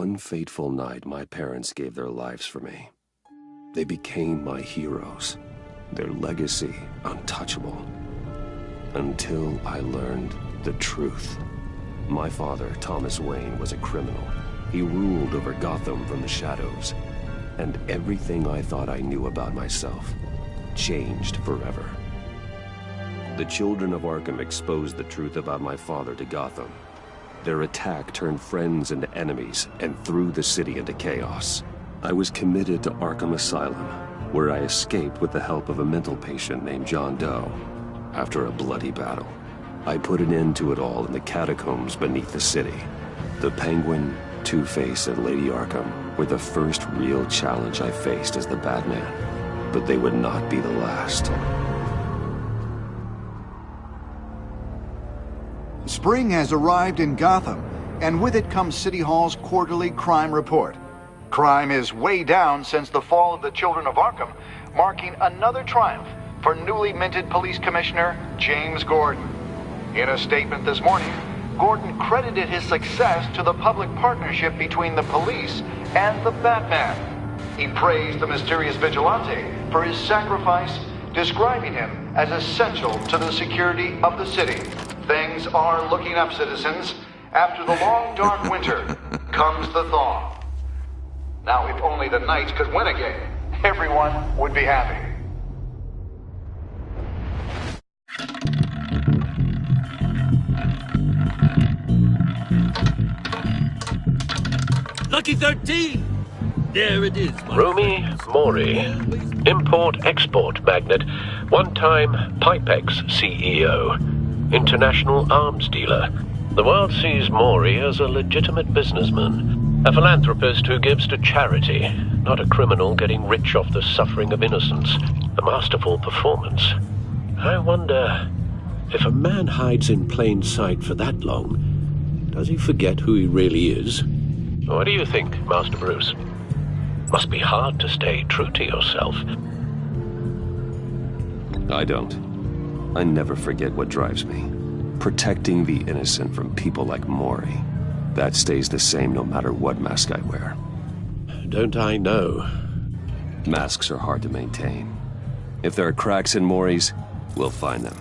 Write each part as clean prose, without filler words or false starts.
one fateful night, my parents gave their lives for me. They became my heroes, their legacy untouchable. Until I learned the truth. My father, Thomas Wayne, was a criminal. He ruled over Gotham from the shadows. And everything I thought I knew about myself changed forever. The children of Arkham exposed the truth about my father to Gotham. Their attack turned friends into enemies and threw the city into chaos. I was committed to Arkham Asylum, where I escaped with the help of a mental patient named John Doe. After a bloody battle, I put an end to it all in the catacombs beneath the city. The Penguin, Two-Face, and Lady Arkham were the first real challenge I faced as the Batman, but they would not be the last. Spring has arrived in Gotham, and with it comes City Hall's quarterly crime report. Crime is way down since the fall of the Children of Arkham, marking another triumph for newly minted Police Commissioner James Gordon. In a statement this morning, Gordon credited his success to the public partnership between the police and the Batman. He praised the mysterious vigilante for his sacrifice, describing him as essential to the security of the city. Things are looking up, citizens. After the long, dark winter comes the thaw. Now, if only the Knights could win again, everyone would be happy. Lucky 13! There it is, Rumi Mori, import-export magnate, one-time Pipex CEO, international arms dealer. The world sees Mori as a legitimate businessman, a philanthropist who gives to charity, not a criminal getting rich off the suffering of innocence. A masterful performance. I wonder, if a man hides in plain sight for that long, does he forget who he really is? What do you think, Master Bruce? Must be hard to stay true to yourself. I don't. I never forget what drives me. Protecting the innocent from people like Mori. That stays the same no matter what mask I wear. Don't I know? Masks are hard to maintain. If there are cracks in Mori's, we'll find them.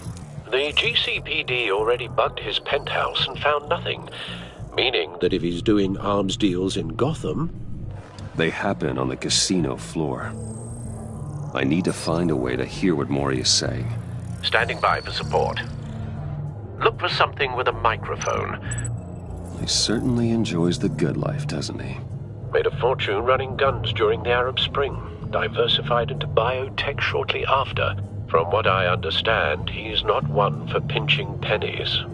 The GCPD already bugged his penthouse and found nothing. Meaning that if he's doing arms deals in Gotham... They happen on the casino floor. I need to find a way to hear what Mori is saying. Standing by for support. Look for something with a microphone. He certainly enjoys the good life, doesn't he? Made a fortune running guns during the Arab Spring. Diversified into biotech shortly after. From what I understand, he's not one for pinching pennies.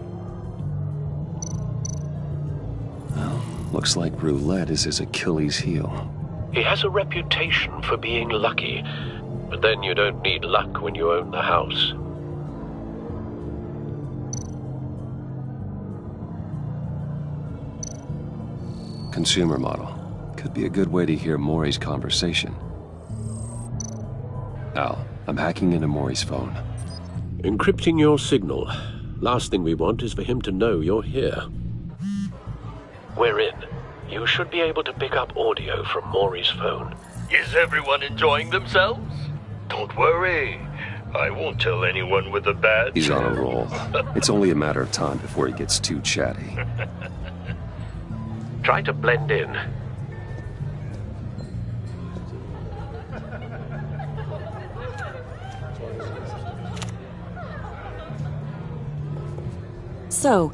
Well, looks like roulette is his Achilles heel. He has a reputation for being lucky, but then you don't need luck when you own the house. Consumer model. Could be a good way to hear Mori's conversation. Al, I'm hacking into Mori's phone. Encrypting your signal. Last thing we want is for him to know you're here. We're in. You should be able to pick up audio from Mori's phone. Is everyone enjoying themselves? Don't worry. I won't tell anyone with a badge. He's on a roll. It's only a matter of time before he gets too chatty. Try to blend in. So,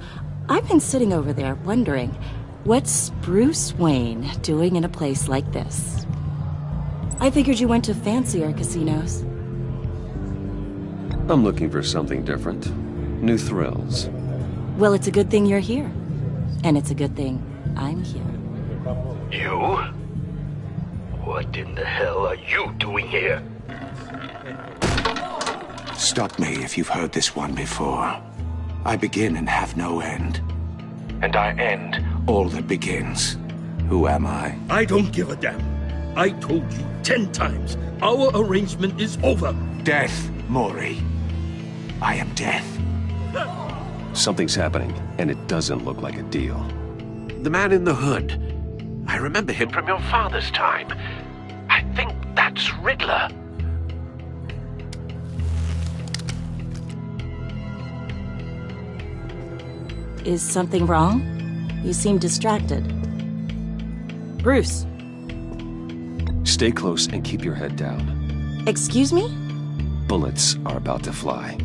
I've been sitting over there wondering, what's Bruce Wayne doing in a place like this? I figured you went to fancier casinos. I'm looking for something different. New thrills. Well, it's a good thing you're here. And it's a good thing I'm here. You? What in the hell are you doing here? Stop me if you've heard this one before. I begin and have no end. And I end all that begins. Who am I? I don't give a damn. I told you 10 times. Our arrangement is over. Death, Mori. I am death. Something's happening, and it doesn't look like a deal. The man in the hood. I remember him from your father's time. I think that's Riddler. Is something wrong? You seem distracted. Bruce. Stay close and keep your head down. Excuse me? Bullets are about to fly.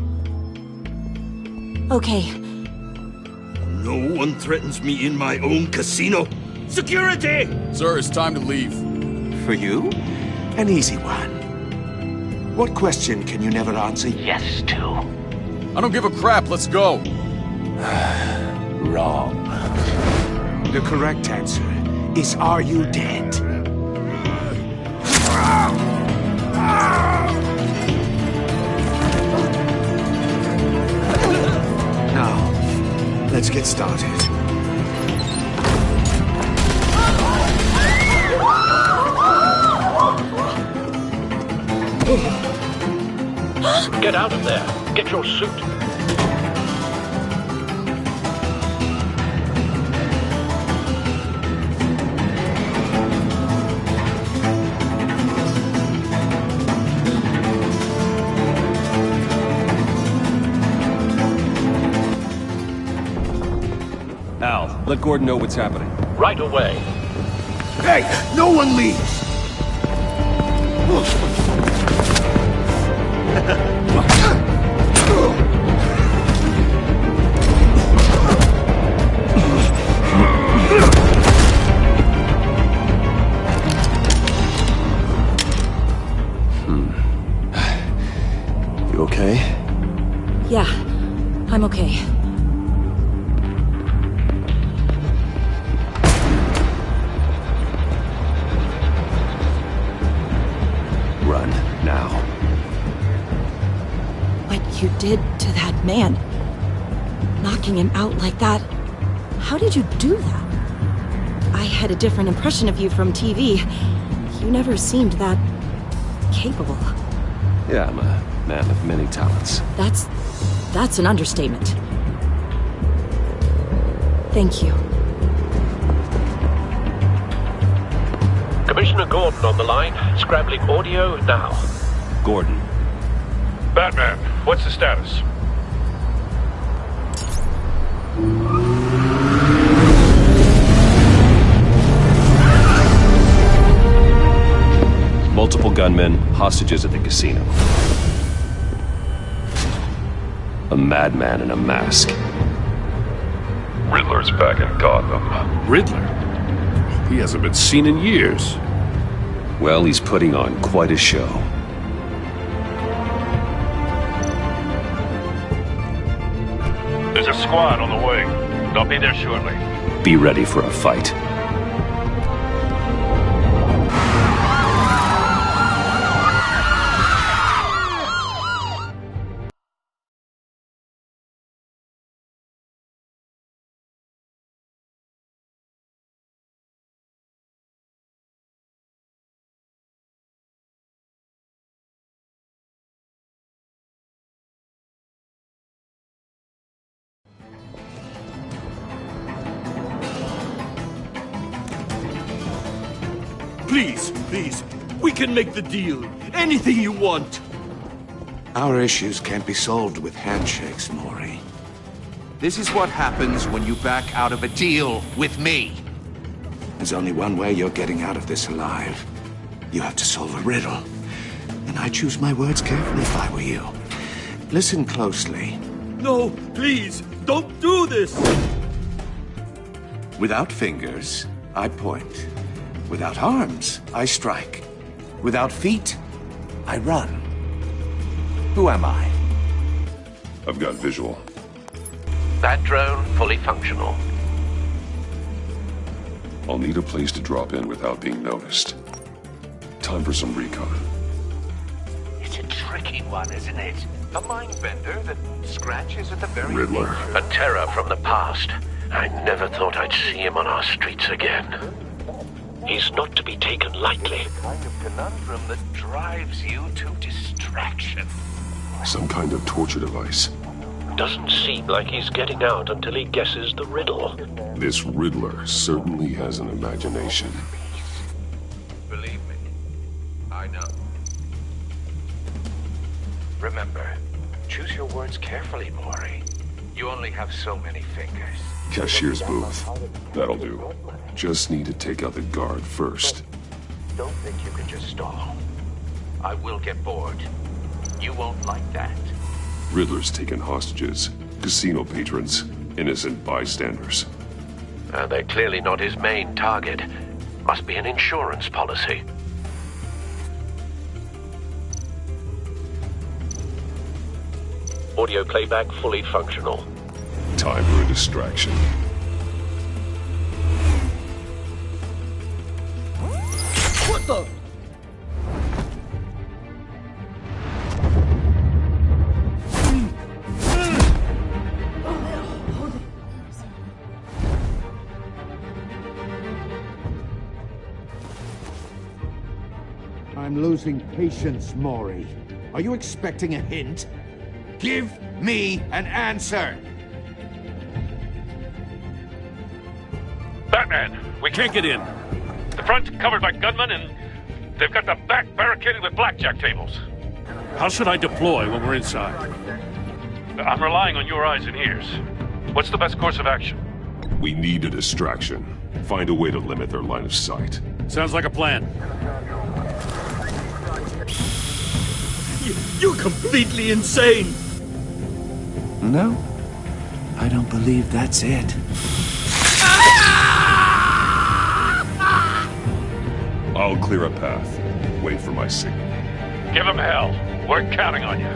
Okay. No one threatens me in my own casino. Security! Sir, it's time to leave. For you? An easy one. What question can you never answer yes to? I don't give a crap, let's go. Wrong. The correct answer is, are you dead? Now, let's get started. Get out of there. Get your suit. Al, let Gordon know what's happening. Right away. Hey, no one leaves! You okay? Yeah, I'm okay. Run, now. What you did to that man, knocking him out like that, how did you do that? I had a different impression of you from TV. You never seemed that capable. Yeah, I'm a man of many talents. That's an understatement. Thank you. Commissioner Gordon on the line. Scrambling audio now. Gordon. Batman, what's the status? Multiple gunmen, hostages at the casino. A madman in a mask. Riddler's back in Gotham. Riddler? He hasn't been seen in years. Well, he's putting on quite a show. There's a squad on the way. They'll be there shortly. Be ready for a fight. Please, we can make the deal. Anything you want. Our issues can't be solved with handshakes, Maury. This is what happens when you back out of a deal with me. There's only one way you're getting out of this alive. You have to solve a riddle. And I choose my words carefully if I were you. Listen closely. No, please, don't do this. Without fingers, I point. Without arms, I strike. Without feet, I run. Who am I? I've got visual. That drone fully functional. I'll need a place to drop in without being noticed. Time for some recon. It's a tricky one, isn't it? A mind bender that scratches at the very Riddler. A terror from the past. I never thought I'd see him on our streets again. He's not to be taken lightly. The kind of conundrum that drives you to distraction. Some kind of torture device. Doesn't seem like he's getting out until he guesses the riddle. This Riddler certainly has an imagination. Believe me, I know. Remember, choose your words carefully, Maury. You only have so many fingers. Cashier's booth. That'll do. Just need to take out the guard first. Don't think you can just stall. I will get bored. You won't like that. Riddler's taken hostages, casino patrons, innocent bystanders. They're clearly not his main target. Must be an insurance policy. Audio playback fully functional. Time for a distraction. What the? I'm losing patience, Maury. Are you expecting a hint? Give me an answer! Batman, we can't get in. The front's covered by gunmen, and they've got the back barricaded with blackjack tables. How should I deploy when we're inside? I'm relying on your eyes and ears. What's the best course of action? We need a distraction. Find a way to limit their line of sight. Sounds like a plan. You're completely insane! No, I don't believe that's it. I'll clear a path. Wait for my signal. Give him hell. We're counting on you.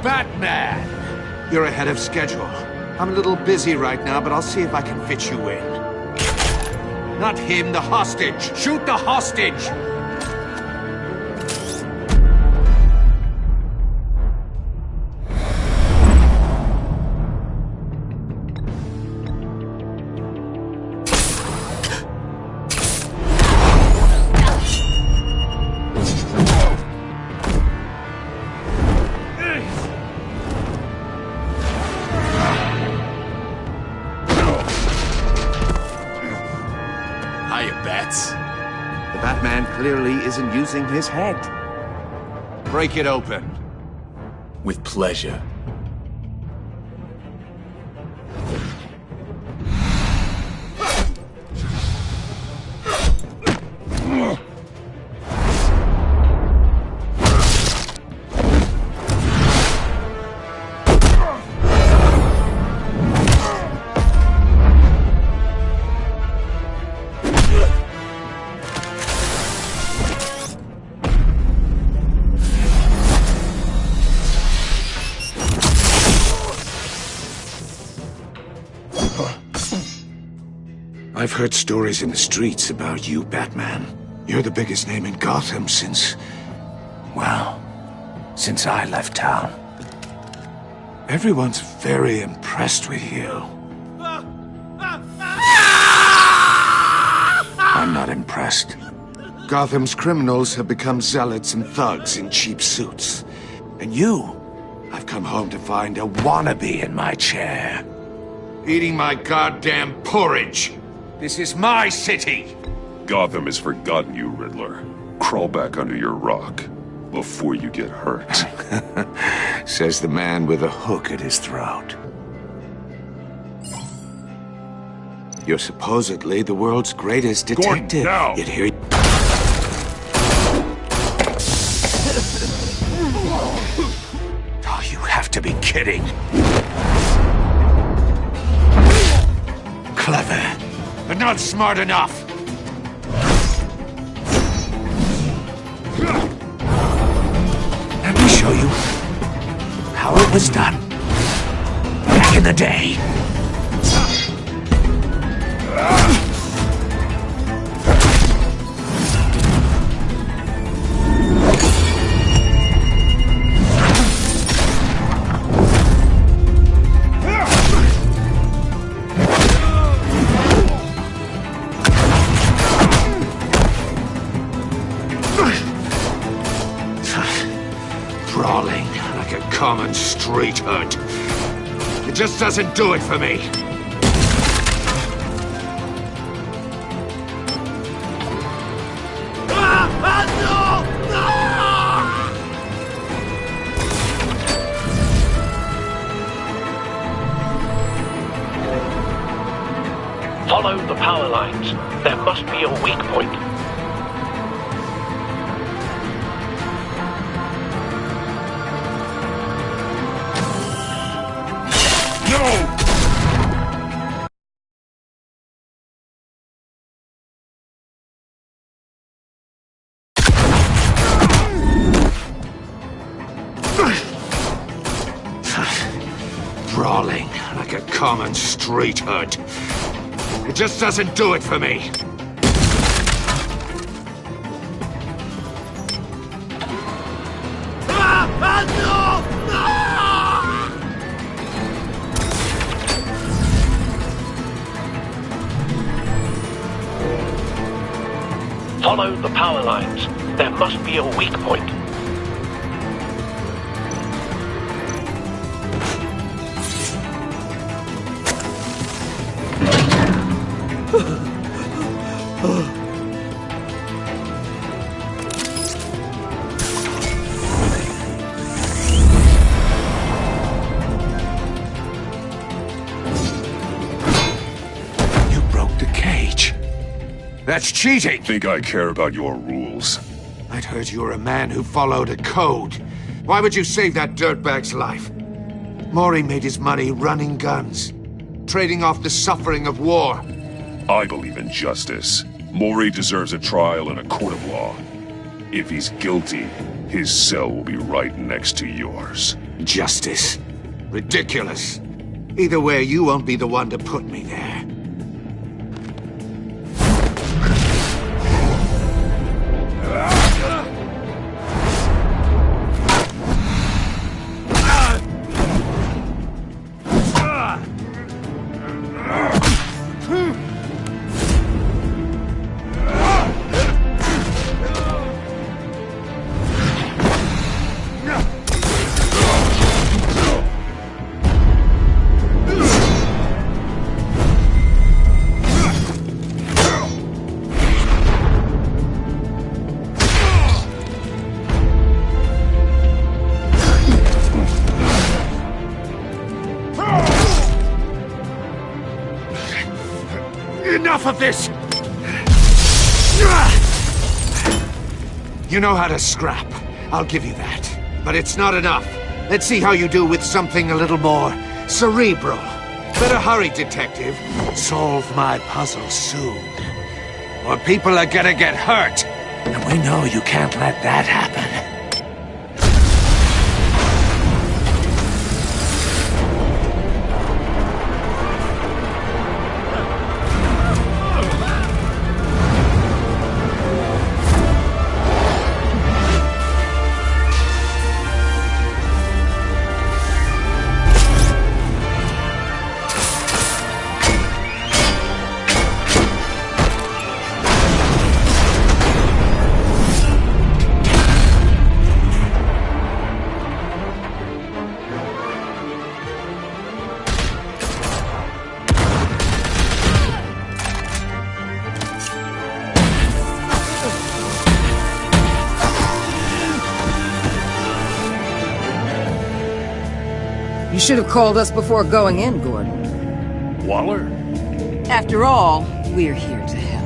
Batman! You're ahead of schedule. I'm a little busy right now, but I'll see if I can fit you in. Not him, the hostage! Shoot the hostage! The Batman clearly isn't using his head. Break it open. With pleasure. I've heard stories in the streets about you, Batman. You're the biggest name in Gotham since... well, since I left town. Everyone's very impressed with you. I'm not impressed. Gotham's criminals have become zealots and thugs in cheap suits. And you, I've come home to find a wannabe in my chair. Eating my goddamn porridge. This is my city! Gotham has forgotten you, Riddler. Crawl back under your rock before you get hurt. Says the man with a hook at his throat. You're supposedly the world's greatest detective. Gordon, now! Yet here... Oh, you have to be kidding. Clever. But not smart enough. Let me show you how it was done back in the day. common street hood. It just doesn't do it for me. Follow the power lines. There must be a weak point. Brawling like a common street hood. It just doesn't do it for me. Follow the power lines. There must be a weak point. You broke the cage. That's cheating! Think I care about your rules? I'd heard you were a man who followed a code. Why would you save that dirtbag's life? Maury made his money running guns, trading off the suffering of war. I believe in justice. Maury deserves a trial in a court of law. If he's guilty, his cell will be right next to yours. Justice? Ridiculous. Either way, you won't be the one to put me there. Enough of this! You know how to scrap. I'll give you that. But it's not enough. Let's see how you do with something a little more cerebral. Better hurry, detective. Solve my puzzle soon. Or people are gonna get hurt. And we know you can't let that happen. You should have called us before going in, Gordon. Waller? After all, we're here to help.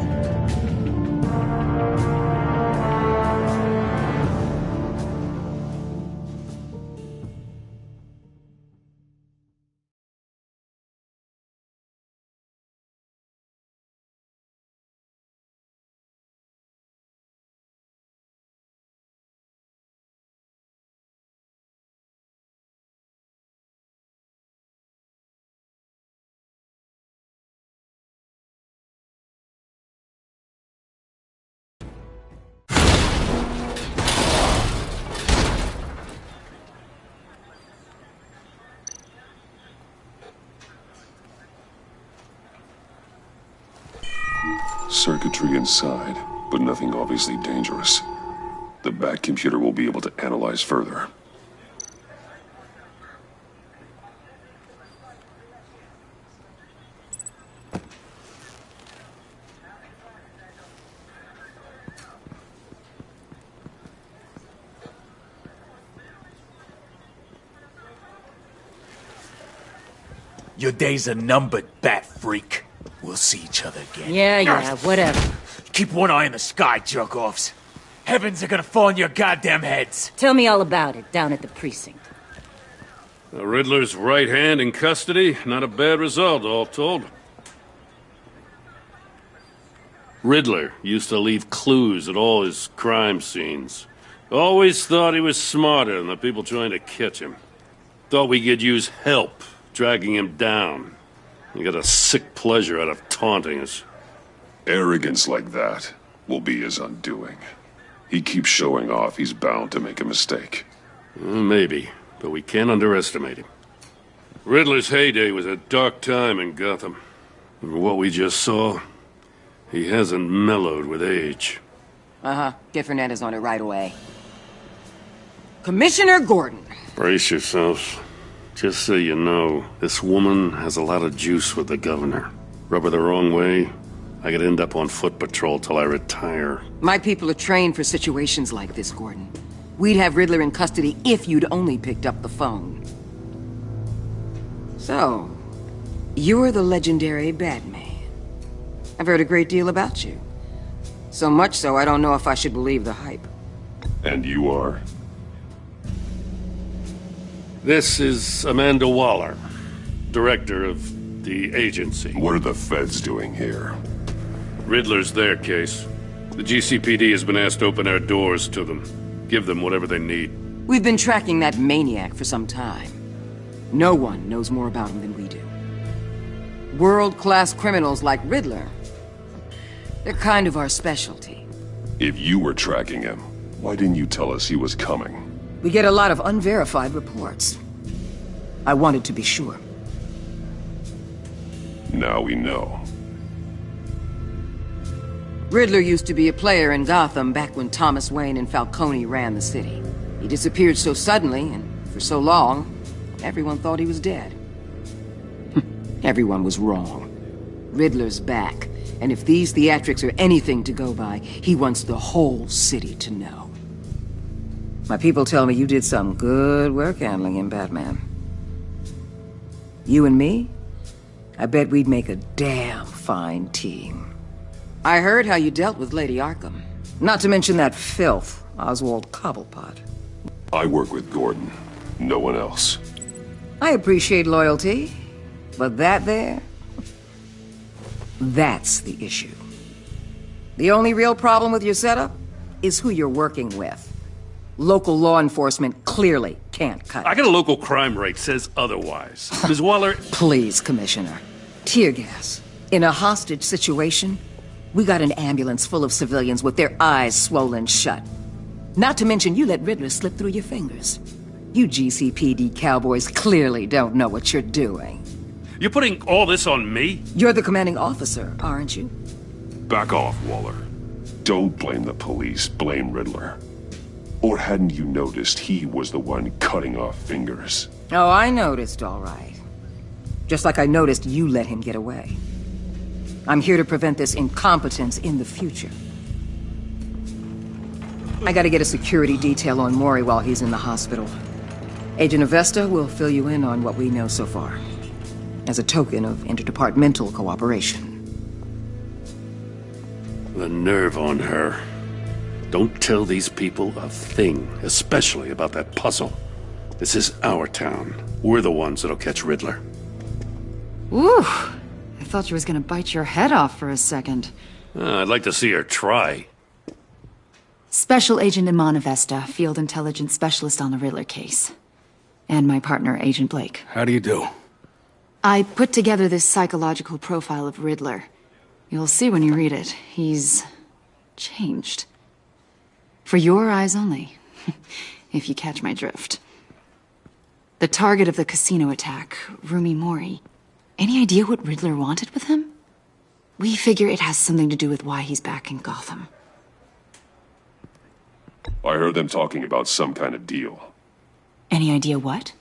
Circuitry inside, but nothing obviously dangerous. The back computer will be able to analyze further. Your days are numbered, bat freak. We'll see each other again. Yeah, whatever. Keep one eye in the sky, jerk-offs. Heavens are gonna fall on your goddamn heads. Tell me all about it down at the precinct. The Riddler's right hand in custody. Not a bad result, all told. Riddler used to leave clues at all his crime scenes. Always thought he was smarter than the people trying to catch him. Thought we could use help dragging him down. He got a sick pleasure out of taunting us. Arrogance like that will be his undoing. He keeps showing off he's bound to make a mistake. Maybe, but we can't underestimate him. Riddler's heyday was a dark time in Gotham. And what we just saw, he hasn't mellowed with age. Get Fernandez on it right away. Commissioner Gordon. Brace yourselves. Just so you know, this woman has a lot of juice with the governor. Rub her the wrong way, I could end up on foot patrol till I retire. My people are trained for situations like this, Gordon. We'd have Riddler in custody if you'd only picked up the phone. So, you're the legendary Batman. I've heard a great deal about you. So much so, I don't know if I should believe the hype. And you are? This is Amanda Waller, director of the agency. What are the feds doing here? Riddler's their case. The GCPD has been asked to open our doors to them. Give them whatever they need. We've been tracking that maniac for some time. No one knows more about him than we do. World-class criminals like Riddler. They're kind of our specialty. If you were tracking him, why didn't you tell us he was coming? We get a lot of unverified reports. I wanted to be sure. Now we know. Riddler used to be a player in Gotham back when Thomas Wayne and Falcone ran the city. He disappeared so suddenly and for so long, everyone thought he was dead. Everyone was wrong. Riddler's back, and if these theatrics are anything to go by, he wants the whole city to know. My people tell me you did some good work handling him, Batman. You and me? I bet we'd make a damn fine team. I heard how you dealt with Lady Arkham. Not to mention that filth, Oswald Cobblepot. I work with Gordon. No one else. I appreciate loyalty, but that there... that's the issue. The only real problem with your setup is who you're working with. Local law enforcement clearly can't cut it. I got a local crime rate says otherwise. Ms. Waller... Please, Commissioner. Tear gas. In a hostage situation, we got an ambulance full of civilians with their eyes swollen shut. Not to mention you let Riddler slip through your fingers. You GCPD cowboys clearly don't know what you're doing. You're putting all this on me? You're the commanding officer, aren't you? Back off, Waller. Don't blame the police, blame Riddler. Or hadn't you noticed he was the one cutting off fingers? Oh, I noticed, all right. Just like I noticed you let him get away. I'm here to prevent this incompetence in the future. I gotta get a security detail on Maury while he's in the hospital. Agent Avesta will fill you in on what we know so far, as a token of interdepartmental cooperation. The nerve on her. Don't tell these people a thing, especially about that puzzle. This is our town. We're the ones that'll catch Riddler. Ooh, I thought you was gonna bite your head off for a second. I'd like to see her try. Special Agent Iman Avesta, Field Intelligence Specialist on the Riddler case. And my partner, Agent Blake. How do you do? I put together this psychological profile of Riddler. You'll see when you read it. He's changed. For your eyes only, if you catch my drift. The target of the casino attack, Rumi Mori. Any idea what Riddler wanted with him? We figure it has something to do with why he's back in Gotham. I heard them talking about some kind of deal. Any idea what?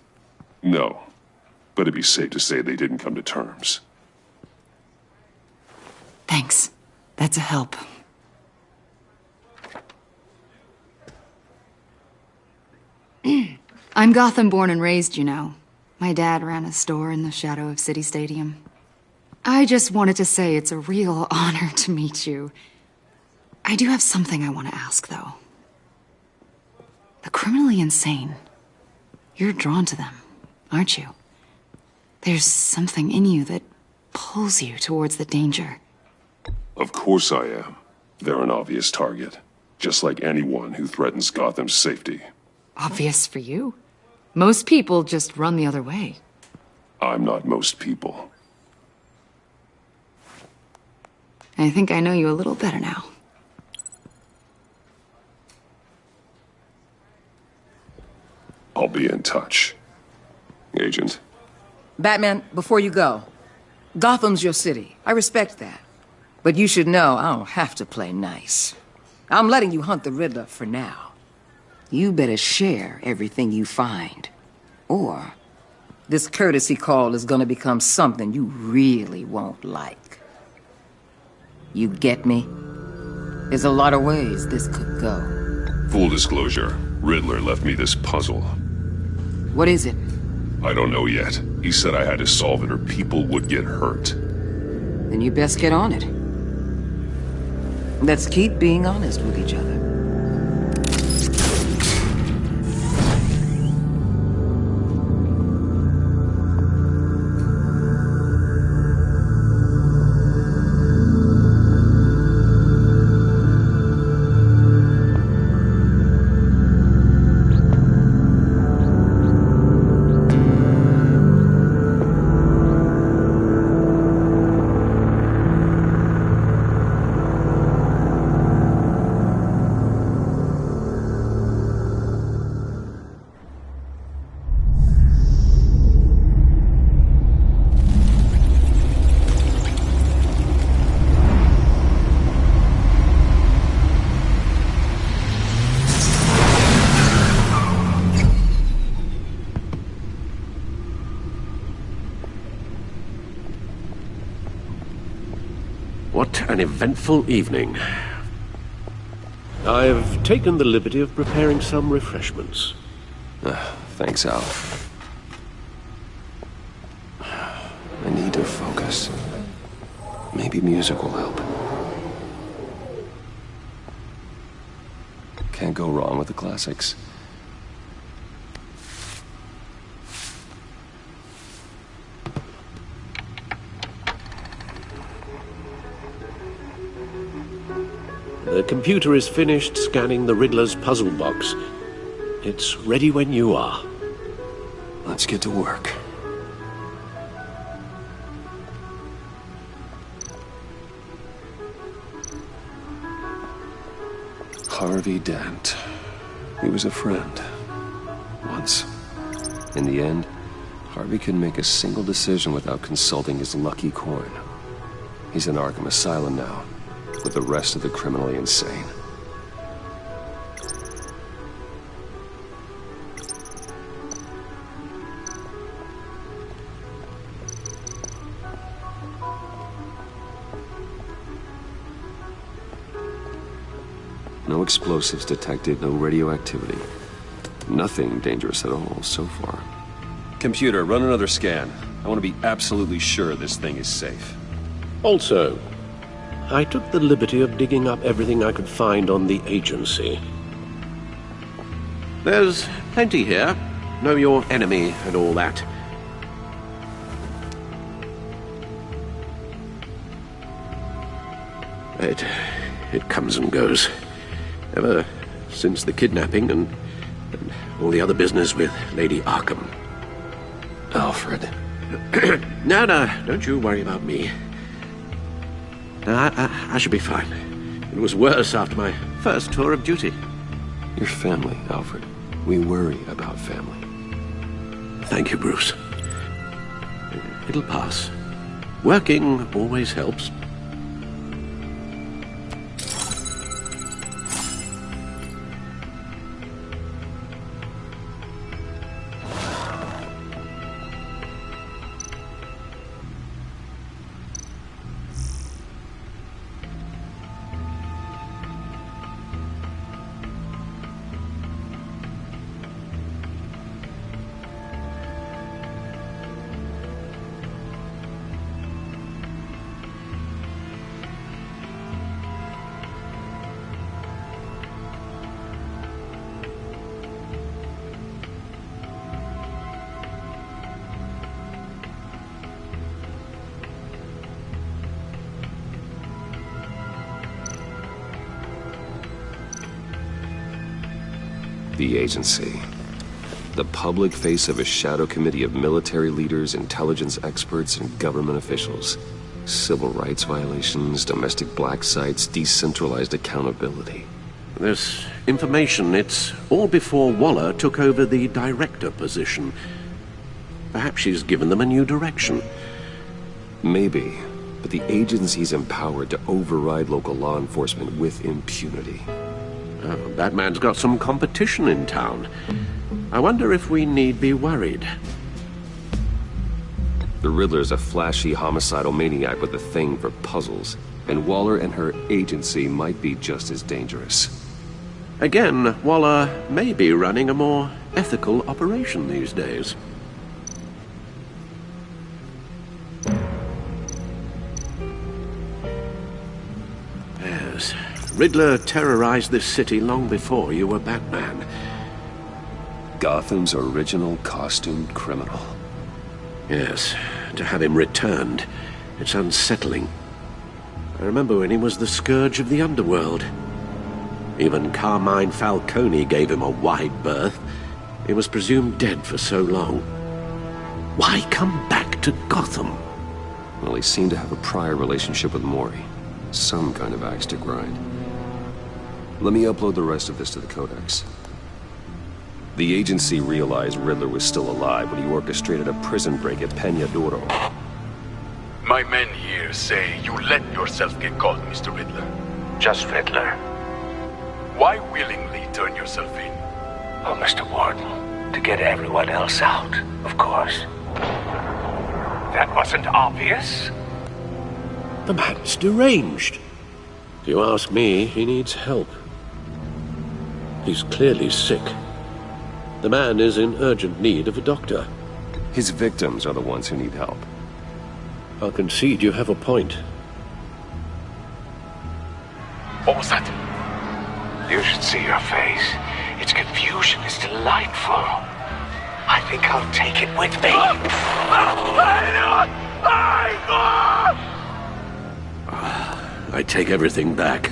No, but it'd be safe to say they didn't come to terms. Thanks. That's a help. I'm Gotham born and raised, you know. My dad ran a store in the shadow of City Stadium. I just wanted to say it's a real honor to meet you. I do have something I want to ask, though. The criminally insane. You're drawn to them, aren't you? There's something in you that pulls you towards the danger. Of course I am. They're an obvious target. Just like anyone who threatens Gotham's safety. Obvious for you? Most people just run the other way. I'm not most people. I think I know you a little better now. I'll be in touch. Agent. Batman, before you go, Gotham's your city. I respect that. But you should know I don't have to play nice. I'm letting you hunt the Riddler for now. You better share everything you find. Or this courtesy call is gonna become something you really won't like. You get me? There's a lot of ways this could go. Full disclosure, Riddler left me this puzzle. What is it? I don't know yet. He said I had to solve it or people would get hurt. Then you best get on it. Let's keep being honest with each other. What an eventful evening. I've taken the liberty of preparing some refreshments. Thanks, Al. I need to focus. Maybe music will help. Can't go wrong with the classics. The computer is finished scanning the Riddler's puzzle box. It's ready when you are. Let's get to work. Harvey Dent. He was a friend. Once. In the end, Harvey couldn't make a single decision without consulting his lucky coin. He's in Arkham Asylum now, with the rest of the criminally insane. No explosives detected, no radioactivity. Nothing dangerous at all so far. Computer, run another scan. I want to be absolutely sure this thing is safe. Also, I took the liberty of digging up everything I could find on the agency. There's plenty here. Know your enemy and all that. It comes and goes. Ever since the kidnapping and all the other business with Lady Arkham. Alfred. No, don't you worry about me. I should be fine. It was worse after my first tour of duty. Your family, Alfred. We worry about family. Thank you, Bruce. It'll pass. Working always helps. The agency. The public face of a shadow committee of military leaders, intelligence experts, and government officials. Civil rights violations, domestic black sites, decentralized accountability. This information, it's all before Waller took over the director position. Perhaps she's given them a new direction. Maybe, but the agency's empowered to override local law enforcement with impunity. Oh, that man's got some competition in town. I wonder if we need be worried. The Riddler's a flashy homicidal maniac with a thing for puzzles, and Waller and her agency might be just as dangerous. Again, Waller may be running a more ethical operation these days. Yes, Riddler terrorized this city long before you were Batman. Gotham's original costumed criminal. Yes, to have him returned, it's unsettling. I remember when he was the scourge of the underworld. Even Carmine Falcone gave him a wide berth. He was presumed dead for so long. Why come back to Gotham? Well, he seemed to have a prior relationship with Mori. Some kind of axe to grind. Let me upload the rest of this to the Codex. The agency realized Riddler was still alive when he orchestrated a prison break at Peña Duro. My men here say you let yourself get caught, Mr. Riddler. Just Riddler. Why willingly turn yourself in? Oh, Mr. Warden, to get everyone else out, of course. That wasn't obvious? The man's deranged. If you ask me, he needs help. He's clearly sick. The man is in urgent need of a doctor. His victims are the ones who need help. I'll concede you have a point. What was that? You should see your face. Its confusion is delightful. I think I'll take it with me. I take everything back.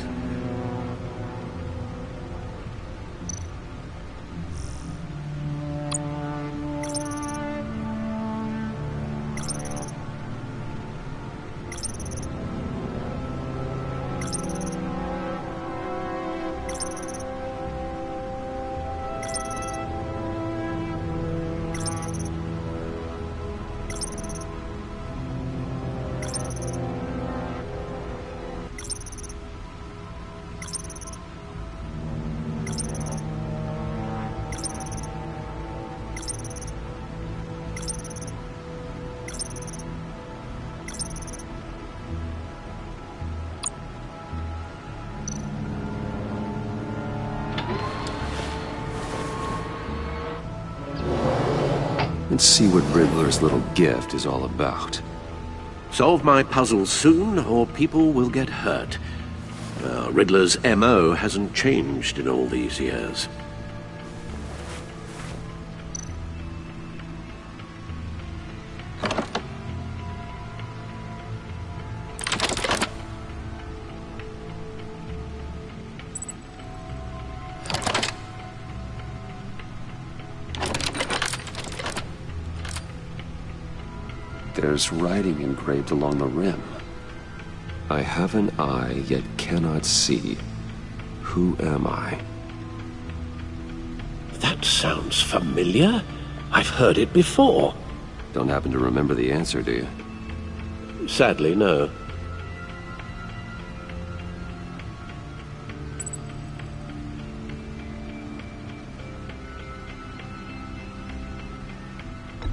Let's see what Riddler's little gift is all about. Solve my puzzles soon, or people will get hurt. Riddler's M.O. hasn't changed in all these years. There's writing engraved along the rim. I have an eye, yet cannot see. Who am I? That sounds familiar. I've heard it before. Don't happen to remember the answer, do you? Sadly, no.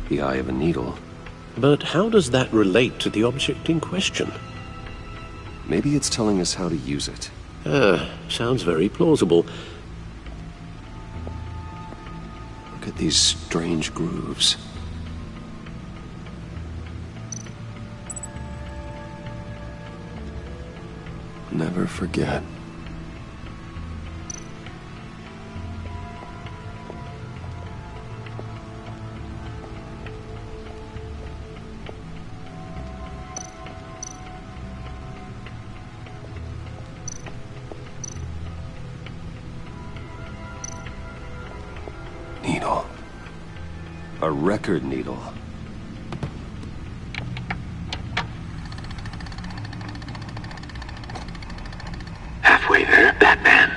The eye of a needle. But how does that relate to the object in question? Maybe it's telling us how to use it. Sounds very plausible. Look at these strange grooves. Never forget. A record needle. Halfway there, Batman.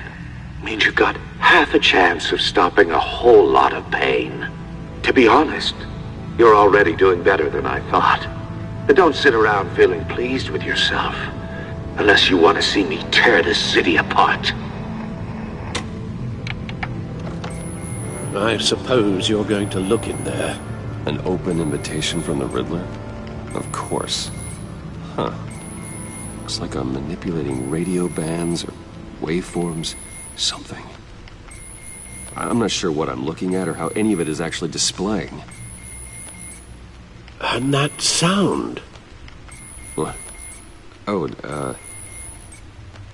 Means you've got half a chance of stopping a whole lot of pain. To be honest, you're already doing better than I thought. But don't sit around feeling pleased with yourself. Unless you want to see me tear this city apart. I suppose you're going to look in there. An open invitation from the Riddler? Of course. Huh. Looks like I'm manipulating radio bands or waveforms. Something. I'm not sure what I'm looking at or how any of it is actually displaying. And that sound? What? Oh,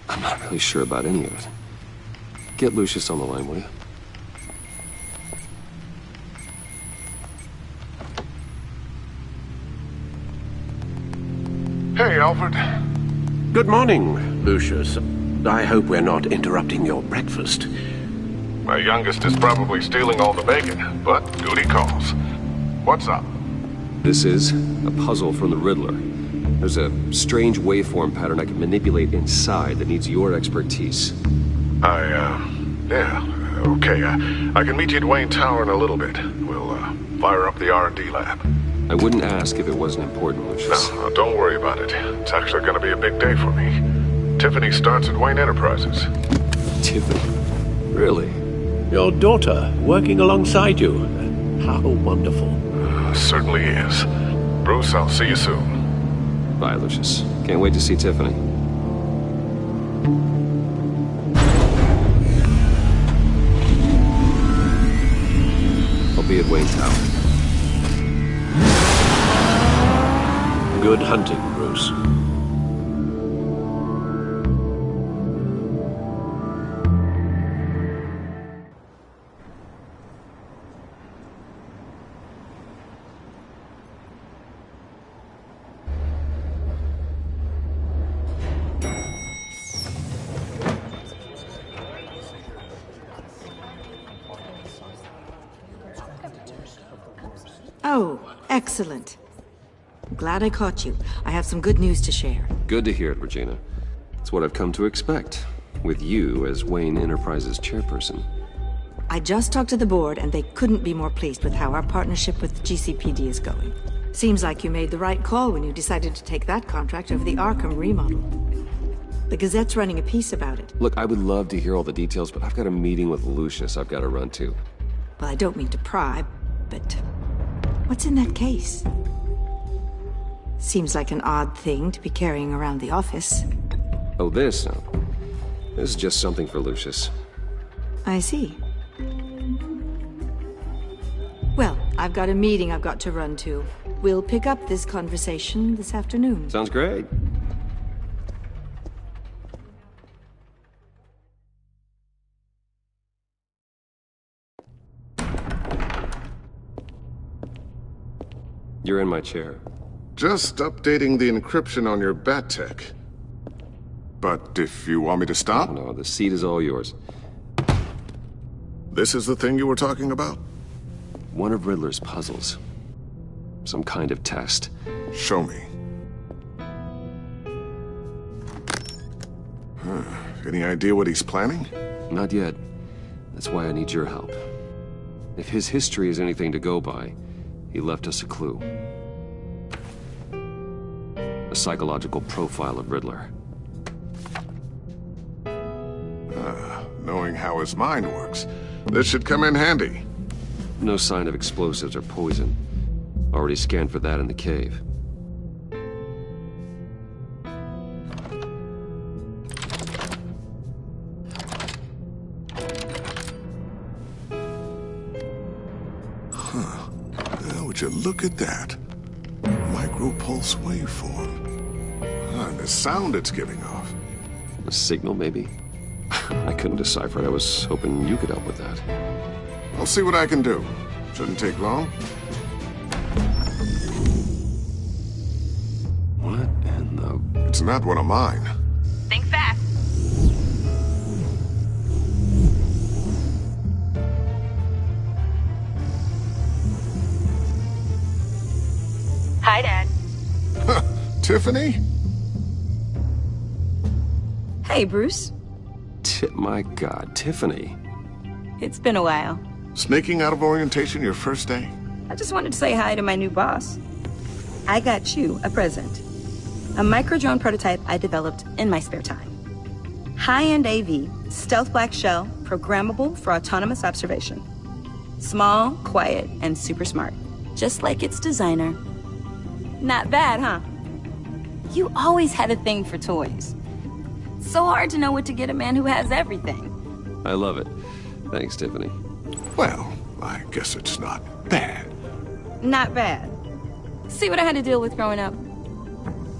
I'm not really sure about any of it. Get Lucius on the line, will you? Hey, Alfred. Good morning, Lucius. I hope we're not interrupting your breakfast. My youngest is probably stealing all the bacon, but duty calls. What's up? This is a puzzle from the Riddler. There's a strange waveform pattern I can manipulate inside that needs your expertise. Yeah, okay. I can meet you at Wayne Tower in a little bit. We'll, fire up the R&D lab. I wouldn't ask if it wasn't important, Lucius. No, don't worry about it. It's actually gonna be a big day for me. Tiffany starts at Wayne Enterprises. Tiffany? Really? Your daughter, working alongside you. How wonderful. Certainly is. Bruce, I'll see you soon. Bye, Lucius. Can't wait to see Tiffany. I'll be at Wayne Tower. Good hunting, Bruce. Oh, excellent. I'm glad I caught you. I have some good news to share. Good to hear it, Regina. It's what I've come to expect, with you as Wayne Enterprises chairperson. I just talked to the board, and they couldn't be more pleased with how our partnership with GCPD is going. Seems like you made the right call when you decided to take that contract over the Arkham remodel. The Gazette's running a piece about it. Look, I would love to hear all the details, but I've got a meeting with Lucius I've got to run to. Well, I don't mean to pry, but what's in that case? Seems like an odd thing to be carrying around the office. Oh, this? No. This is just something for Lucius. I see. Well, I've got a meeting I've got to run to. We'll pick up this conversation this afternoon. Sounds great. You're in my chair. Just updating the encryption on your bat tech. But if you want me to stop? No, the seat is all yours. This is the thing you were talking about? One of Riddler's puzzles. Some kind of test. Show me. Any idea what he's planning? Not yet. That's why I need your help. If his history is anything to go by, he left us a clue. A psychological profile of Riddler. Knowing how his mind works, this should come in handy. No sign of explosives or poison. Already scanned for that in the cave. Would you look at that? Micropulse waveform. And the sound it's giving off. A signal, maybe? I couldn't decipher it. I was hoping you could help with that. I'll see what I can do. Shouldn't take long. What in the... It's not one of mine. Think fast. Tiffany? Hey, Bruce. My God, Tiffany. It's been a while. Sneaking out of orientation your first day? I just wanted to say hi to my new boss. I got you a present. A micro-drone prototype I developed in my spare time. High-end AV, stealth black shell, programmable for autonomous observation. Small, quiet, and super smart. Just like its designer. Not bad, huh? You always had a thing for toys. So hard to know what to get a man who has everything. I love it. Thanks, Tiffany. Well, I guess it's not bad. Not bad. See what I had to deal with growing up?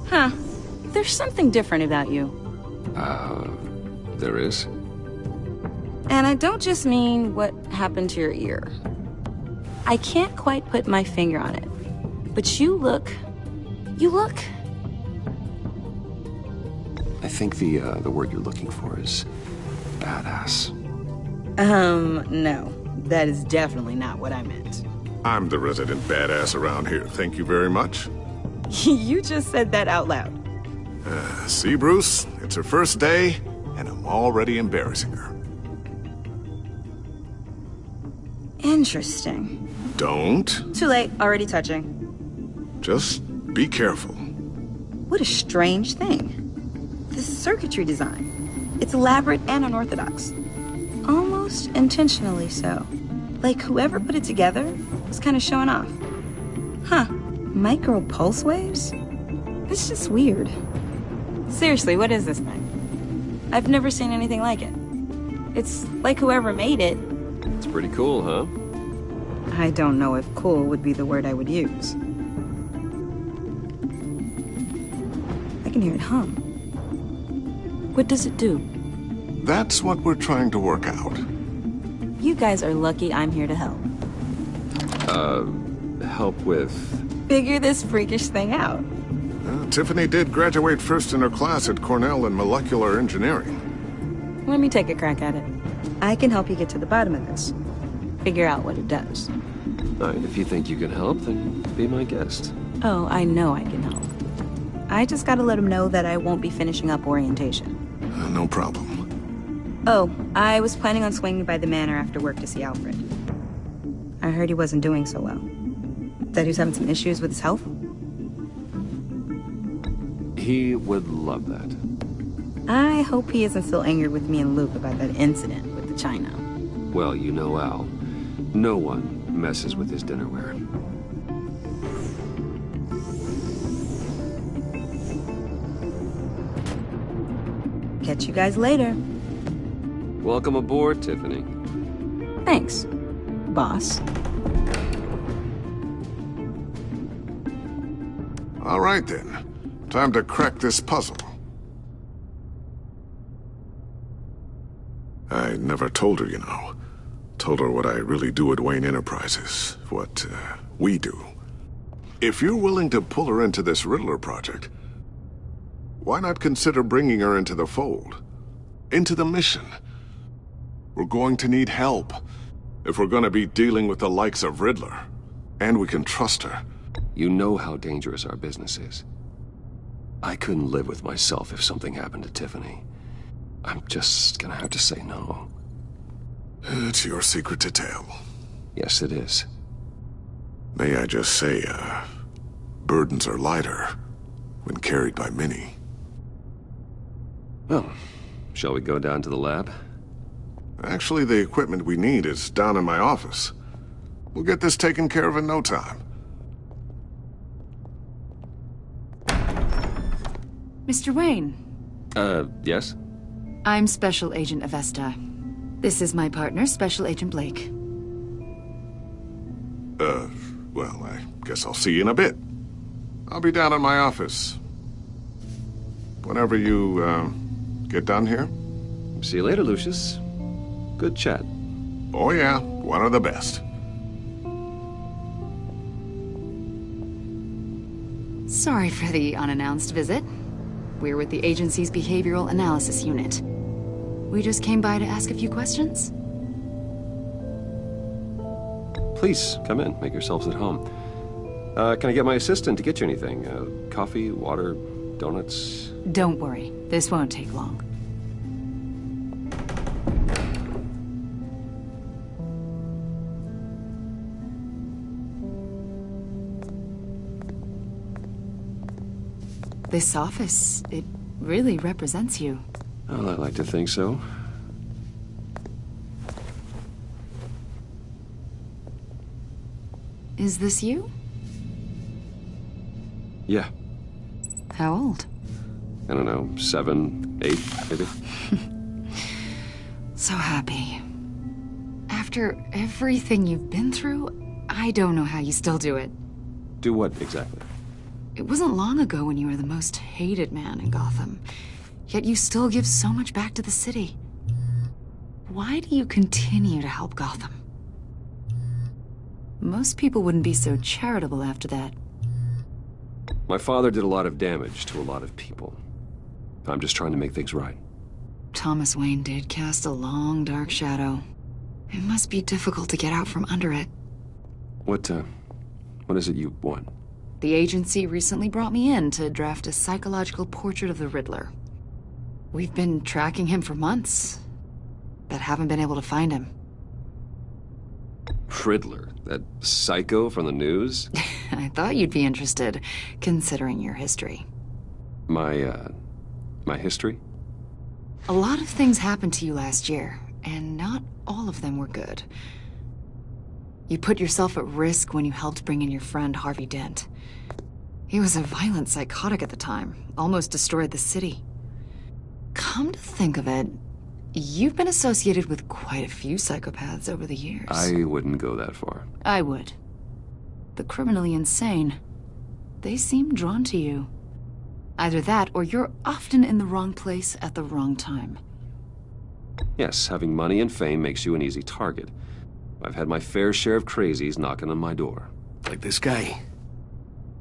Huh. There's something different about you. There is? And I don't just mean what happened to your ear. I can't quite put my finger on it. But you look... I think the word you're looking for is badass. No. That is definitely not what I meant. I'm the resident badass around here. Thank you very much. You just said that out loud. See, Bruce? It's her first day, and I'm already embarrassing her. Interesting. Don't. Too late. Already touching. Just be careful. What a strange thing. The circuitry design. It's elaborate and unorthodox. Almost intentionally so. Like whoever put it together was kind of showing off. Huh. Micro pulse waves? It's just weird. Seriously, what is this thing? I've never seen anything like it. It's like whoever made it. It's pretty cool, huh? I don't know if cool would be the word I would use. I can hear it hum. What does it do? That's what we're trying to work out. You guys are lucky I'm here to help. Help with... Figure this freakish thing out. Tiffany did graduate first in her class at Cornell in molecular engineering. Let me take a crack at it. I can help you get to the bottom of this. Figure out what it does. All right, if you think you can help, then be my guest. Oh, I know I can help. I just gotta let him know that I won't be finishing up orientation. No problem. Oh, I was planning on swinging by the manor after work to see Alfred. I heard he wasn't doing so well. That he was having some issues with his health? He would love that. I hope he isn't still angry with me and Luke about that incident with the china. Well, you know Al. No one messes with his dinnerware. Catch you guys later. Welcome aboard, Tiffany. Thanks, boss. All right, then. Time to crack this puzzle. I never told her, you know. Told her what I really do at Wayne Enterprises. What, we do. If you're willing to pull her into this Riddler project, why not consider bringing her into the fold? Into the mission? We're going to need help if we're going to be dealing with the likes of Riddler. And we can trust her. You know how dangerous our business is. I couldn't live with myself if something happened to Tiffany. I'm just gonna have to say no. It's your secret to tell. Yes, it is. May I just say, burdens are lighter when carried by many. Well, shall we go down to the lab? Actually, the equipment we need is down in my office. We'll get this taken care of in no time. Mr. Wayne. Yes? I'm Special Agent Avesta. This is my partner, Special Agent Blake. Well, I guess I'll see you in a bit. I'll be down in my office. Whenever you, get done here. See you later, Lucius. Good chat. Oh yeah, one of the best. Sorry for the unannounced visit. We're with the agency's behavioral analysis unit. We just came by to ask a few questions. Please, come in. Make yourselves at home. Can I get my assistant to get you anything? Coffee, water, donuts? Don't worry. This won't take long. This office, it really represents you. Well, I'd like to think so. Is this you? Yeah. How old? I don't know, 7, 8, maybe? So happy. After everything you've been through, I don't know how you still do it. Do what, exactly? It wasn't long ago when you were the most hated man in Gotham. Yet you still give so much back to the city. Why do you continue to help Gotham? Most people wouldn't be so charitable after that. My father did a lot of damage to a lot of people. I'm just trying to make things right. Thomas Wayne did cast a long, dark shadow. It must be difficult to get out from under it. What is it you want? The agency recently brought me in to draft a psychological portrait of the Riddler. We've been tracking him for months, but haven't been able to find him. Riddler? That psycho from the news? I thought you'd be interested, considering your history. My history? A lot of things happened to you last year, and not all of them were good. You put yourself at risk when you helped bring in your friend Harvey Dent. He was a violent psychotic at the time, almost destroyed the city. Come to think of it, you've been associated with quite a few psychopaths over the years. I wouldn't go that far. I would. The criminally insane. They seem drawn to you. Either that, or you're often in the wrong place at the wrong time. Yes, having money and fame makes you an easy target. I've had my fair share of crazies knocking on my door. Like this guy.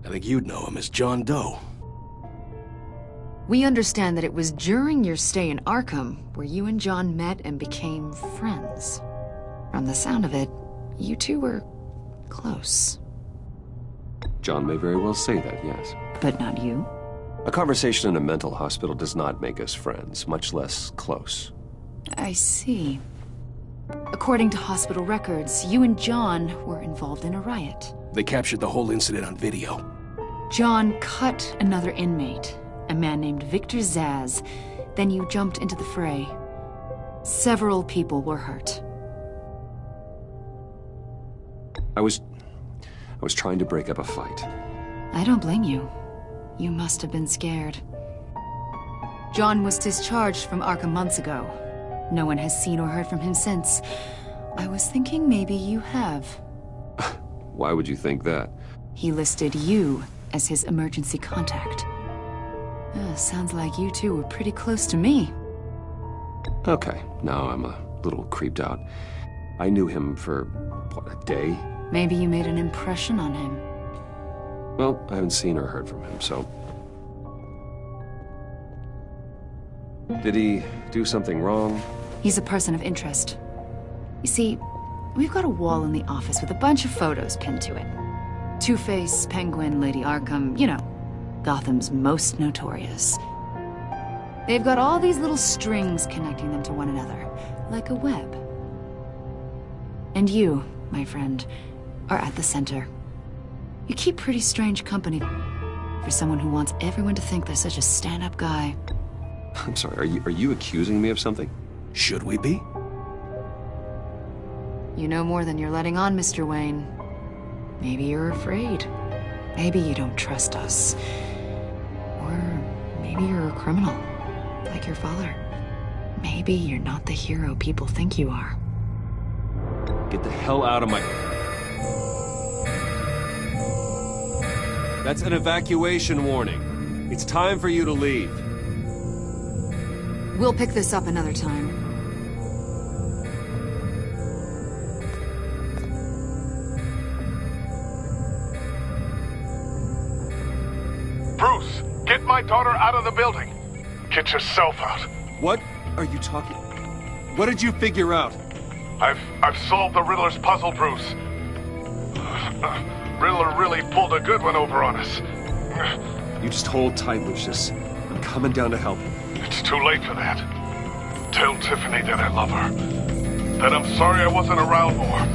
I think you'd know him as John Doe. We understand that it was during your stay in Arkham where you and John met and became friends. From the sound of it, you two were close. John may very well say that, yes. But not you? A conversation in a mental hospital does not make us friends, much less close. I see. According to hospital records, you and John were involved in a riot. They captured the whole incident on video. John cut another inmate, a man named Victor Zaz. Then you jumped into the fray. Several people were hurt. I was trying to break up a fight. I don't blame you. You must have been scared. John was discharged from Arkham months ago. No one has seen or heard from him since. I was thinking maybe you have. Why would you think that? He listed you as his emergency contact. Sounds like you two were pretty close to me. Okay, now I'm a little creeped out. I knew him for, what, a day? Maybe you made an impression on him. Well, I haven't seen or heard from him, so... Did he do something wrong? He's a person of interest. You see, we've got a wall in the office with a bunch of photos pinned to it. Two-Face, Penguin, Lady Arkham, you know, Gotham's most notorious. They've got all these little strings connecting them to one another, like a web. And you, my friend, are at the center. You keep pretty strange company for someone who wants everyone to think they're such a stand-up guy. I'm sorry, are you accusing me of something? Should we be? You know more than you're letting on, Mr. Wayne. Maybe you're afraid. Maybe you don't trust us. Or maybe you're a criminal, like your father. Maybe you're not the hero people think you are. Get the hell out of my... That's an evacuation warning. It's time for you to leave. We'll pick this up another time. Bruce, get my daughter out of the building. Get yourself out. What are you talking? What did you figure out? I've solved the Riddler's puzzle, Bruce. Riddler really pulled a good one over on us. You just hold tight, Lucius. I'm coming down to help. It's too late for that. Tell Tiffany that I love her. That I'm sorry I wasn't around more.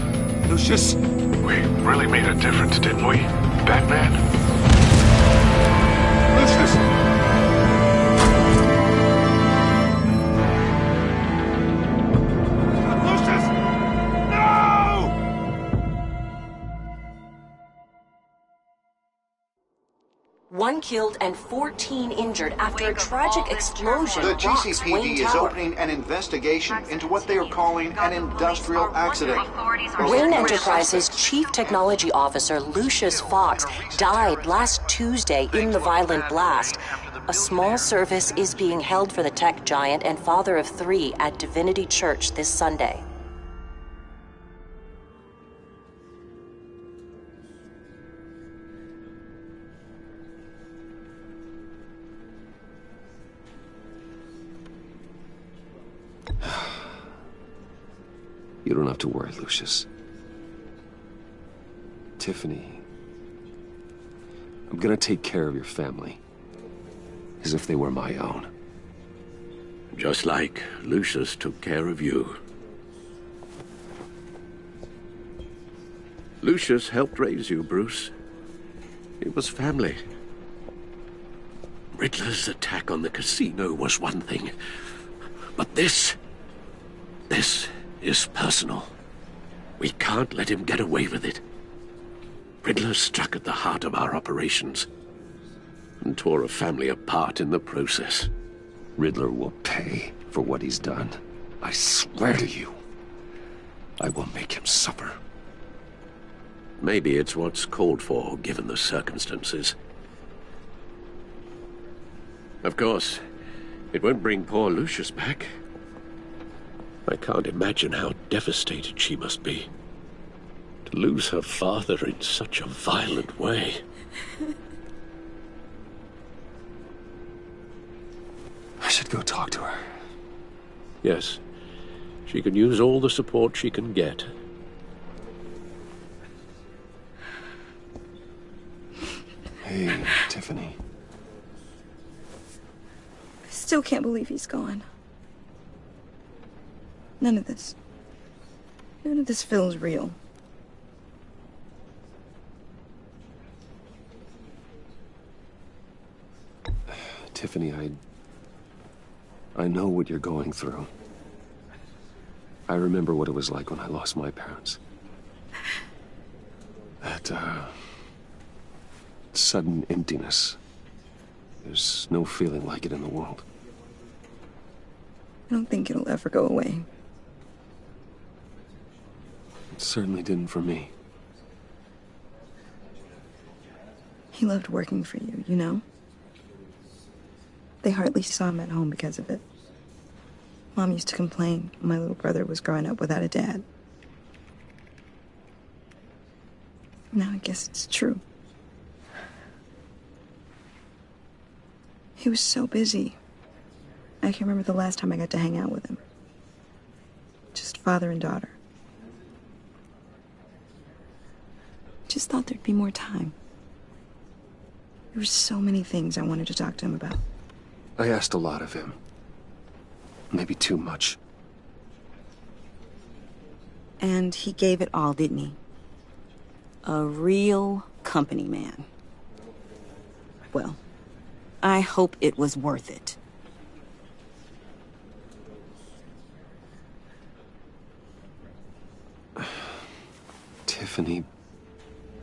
Lucius! We really made a difference, didn't we, Batman? Lucius! One killed and 14 injured after a tragic explosion. The rocks GCPD Wayne is Tower. opening an investigation into what they are calling an industrial accident. Wayne Enterprises Chief Technology Officer Lucius Fox died last Tuesday in the violent blast. A small service is being held for the tech giant and father of 3 at Divinity Church this Sunday. You don't have to worry, Lucius. Tiffany, I'm gonna take care of your family. As if they were my own. Just like Lucius took care of you. Lucius helped raise you, Bruce. It was family. Riddler's attack on the casino was one thing. But this is personal. We can't let him get away with it. Riddler struck at the heart of our operations and tore a family apart in the process. Riddler will pay for what he's done. I swear to you, I will make him suffer. Maybe it's what's called for, given the circumstances. Of course, it won't bring poor Lucius back. I can't imagine how devastated she must be. To lose her father in such a violent way. I should go talk to her. Yes, she can use all the support she can get. Hey, Tiffany. I still can't believe he's gone. None of this feels real. Tiffany, I know what you're going through. I remember what it was like when I lost my parents. That, sudden emptiness. There's no feeling like it in the world. I don't think it'll ever go away. It certainly didn't for me. He loved working for you, you know? They hardly saw him at home because of it. Mom used to complain my little brother was growing up without a dad. Now I guess it's true. He was so busy. I can remember the last time I got to hang out with him. Just father and daughter. Just thought there'd be more time. There were so many things I wanted to talk to him about. I asked a lot of him. Maybe too much. And he gave it all, didn't he? A real company man. Well, I hope it was worth it. Tiffany.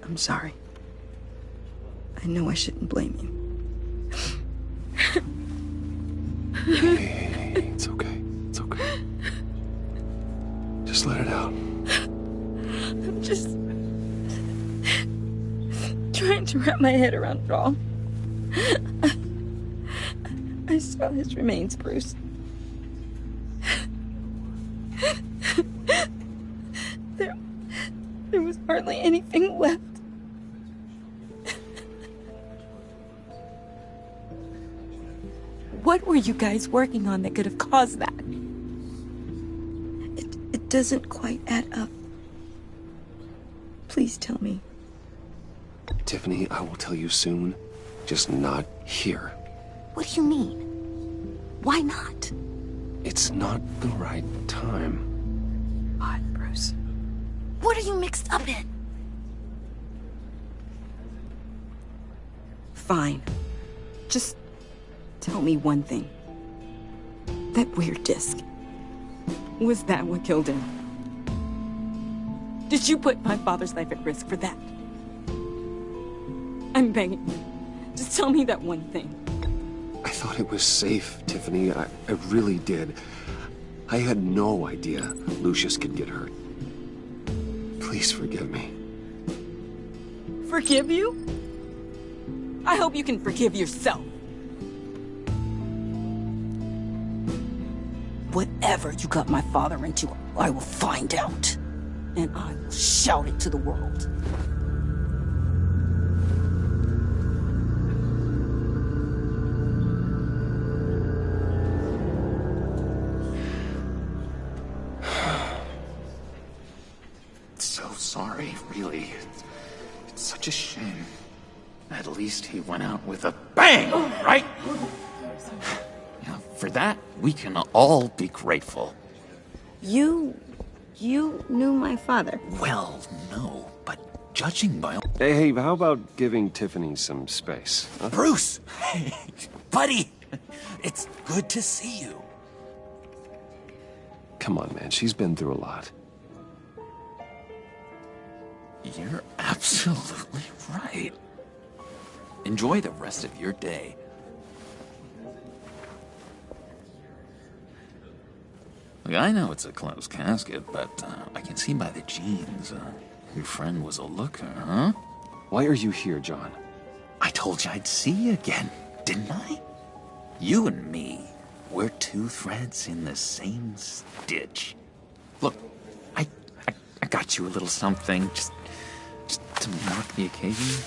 I'm sorry. I know I shouldn't blame you. Hey, it's okay. It's okay. Just let it out. I'm just trying to wrap my head around it all. I saw his remains, Bruce. There was hardly anything left. What were you guys working on that could have caused that? It doesn't quite add up. Please tell me. Tiffany, I will tell you soon. Just not here. What do you mean? Why not? It's not the right time. God, Bruce. What are you mixed up in? Fine. Just tell me one thing. That weird disc. Was that what killed him? Did you put my father's life at risk for that? I'm begging you. Just tell me that one thing. I thought it was safe, Tiffany. I really did. I had no idea Lucius could get hurt. Please forgive me. Forgive you? I hope you can forgive yourself. Whatever you got my father into, I will find out. And I will shout it to the world. So sorry, really. It's such a shame. At least he went out with a bang, right? Yeah, for that, we can all be grateful. You knew my father. Well, no, but judging by... Hey, how about giving Tiffany some space? Huh? Bruce! Buddy! It's good to see you. Come on, man. She's been through a lot. You're absolutely right. Enjoy the rest of your day. Look, I know it's a closed casket, but I can see by the jeans, your friend was a looker, huh? Why are you here, John? I told you I'd see you again, didn't I? You and me, we're two threads in the same stitch. Look, I got you a little something, just to mark the occasion.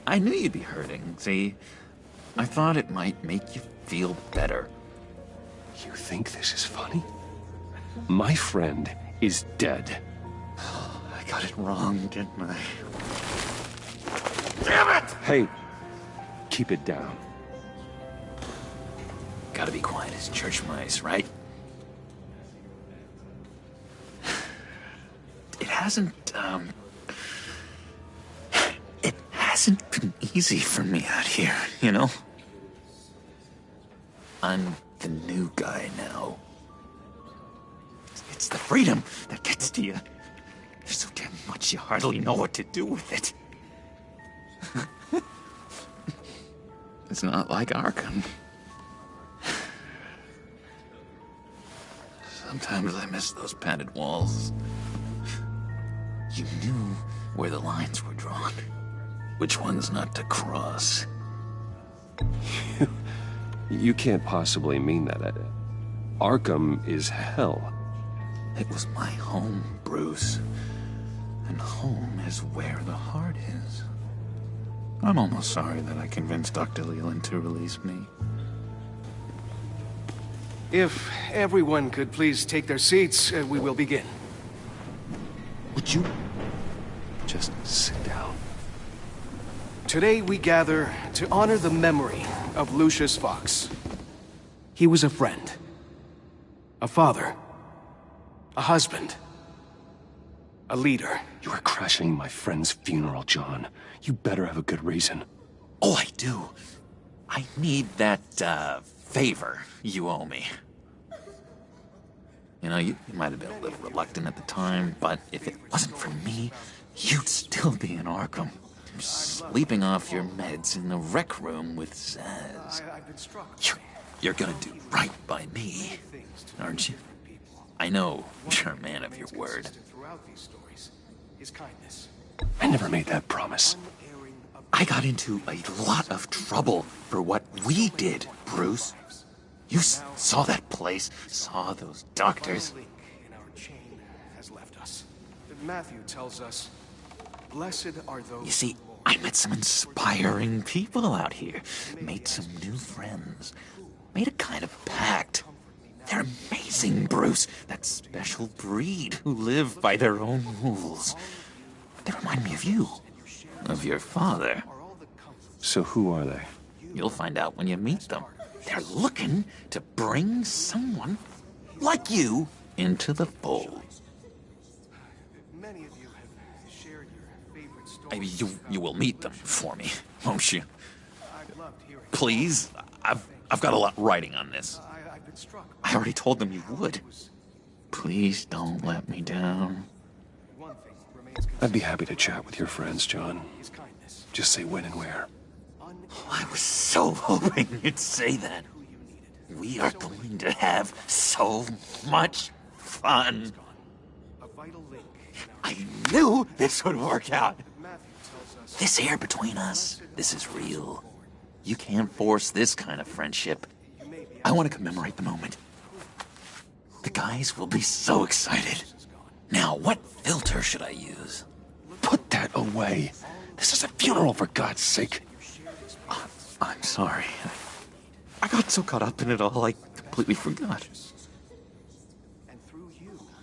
I knew you'd be hurting, see? I thought it might make you feel better. You think this is funny? My friend is dead. I got it wrong, didn't I? Damn it! Hey, keep it down. Gotta be quiet as church mice, right? It hasn't been easy for me out here, you know? I'm the new guy now. It's the freedom that gets to you. There's so damn much you hardly know what to do with it. It's not like Arkham. Sometimes I miss those padded walls. You knew where the lines were drawn. Which ones not to cross. You can't possibly mean that. Arkham is hell. It was my home, Bruce. And home is where the heart is. I'm almost sorry that I convinced Dr. Leland to release me. If everyone could please take their seats, we will begin. Would you just sit down? Today we gather to honor the memory of Lucius Fox. He was a friend, a father, a husband, a leader. You are crashing my friend's funeral, John. You better have a good reason. Oh, I do. I need that, favor you owe me. You know, you might have been a little reluctant at the time, but if it wasn't for me, you'd still be in Arkham. Sleeping off your meds in the rec room with Zaz. You're gonna do right by me, aren't you? I know you're a man of your word. I never made that promise. I got into a lot of trouble for what we did, Bruce. You saw that place, saw those doctors. Matthew tells us, blessed are those. You see, I I met some inspiring people out here. Made some new friends. Made a kind of pact. They're amazing, Bruce. That special breed who live by their own rules. They remind me of you. Of your father. So who are they? You'll find out when you meet them. They're looking to bring someone like you into the fold. Maybe you will meet them for me, won't you? Please? I've got a lot writing on this. I already told them you would. Please don't let me down. I'd be happy to chat with your friends, John. Just say when and where. I was so hoping you'd say that. We are going to have so much fun. I knew this would work out. This air between us, this is real. You can't force this kind of friendship. I want to commemorate the moment. The guys will be so excited. Now, what filter should I use? Put that away. This is a funeral, for God's sake. I'm sorry. I got so caught up in it all, I completely forgot.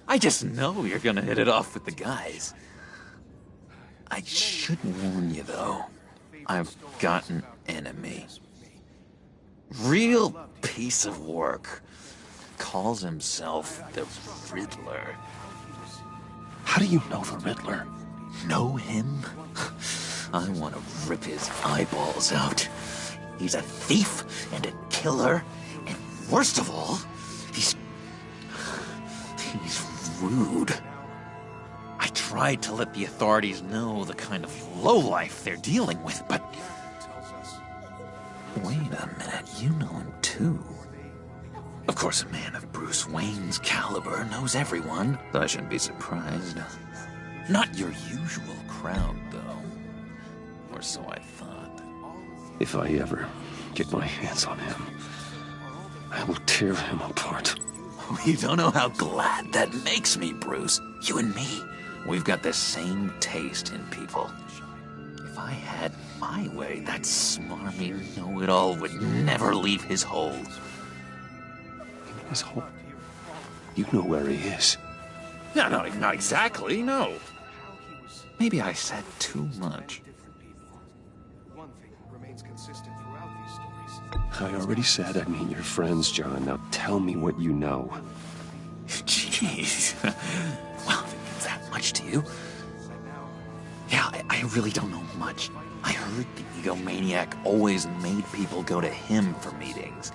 I just know you're gonna hit it off with the guys. I should warn you, though. I've got an enemy. Real piece of work. Calls himself the Riddler. How do you know the Riddler? Know him? I want to rip his eyeballs out. He's a thief and a killer, and worst of all, he's rude. I tried to let the authorities know the kind of lowlife they're dealing with, but... Wait a minute, you know him too. Of course, a man of Bruce Wayne's caliber knows everyone, so I shouldn't be surprised. Not your usual crowd, though. Or so I thought. If I ever get my hands on him, I will tear him apart. You don't know how glad that makes me, Bruce. You and me, we've got the same taste in people. If I had my way, that smarmy know-it-all would never leave his hole. His hole? You know where he is. No, not exactly, no. Maybe I said too much. I already said I'd meet your friends, John. Now tell me what you know. Jeez. Well, if it means that much to you. Yeah, I really don't know much. I heard the egomaniac always made people go to him for meetings.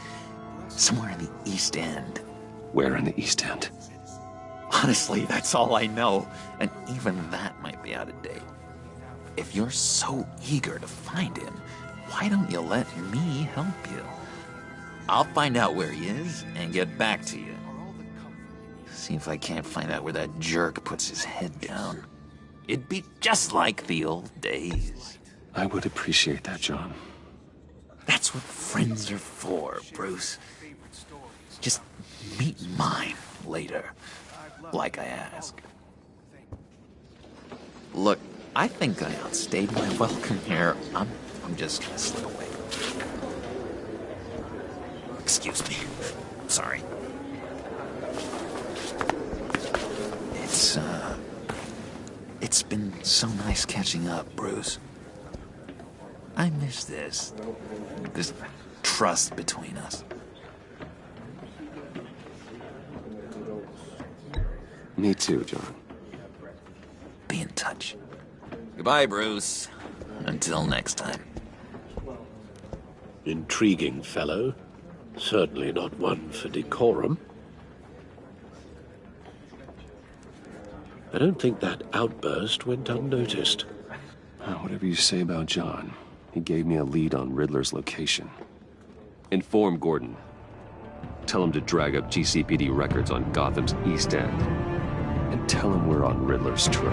Somewhere in the East End. Where in the East End? Honestly, that's all I know. And even that might be out of date. If you're so eager to find him, why don't you let me help you? I'll find out where he is and get back to you. See if I can't find out where that jerk puts his head down. It'd be just like the old days. I would appreciate that, John. That's what friends are for, Bruce. Just meet mine later, like I asked. Look, I think I outstayed my welcome here. I'm just gonna slip away. Excuse me. Sorry. It's been so nice catching up, Bruce. I miss this trust between us. Me too, John. Be in touch. Goodbye, Bruce. Until next time. Intriguing fellow. Certainly not one for decorum. I don't think that outburst went unnoticed. Whatever you say about John, he gave me a lead on Riddler's location. Inform Gordon. Tell him to drag up GCPD records on Gotham's East End. And tell him we're on Riddler's trail.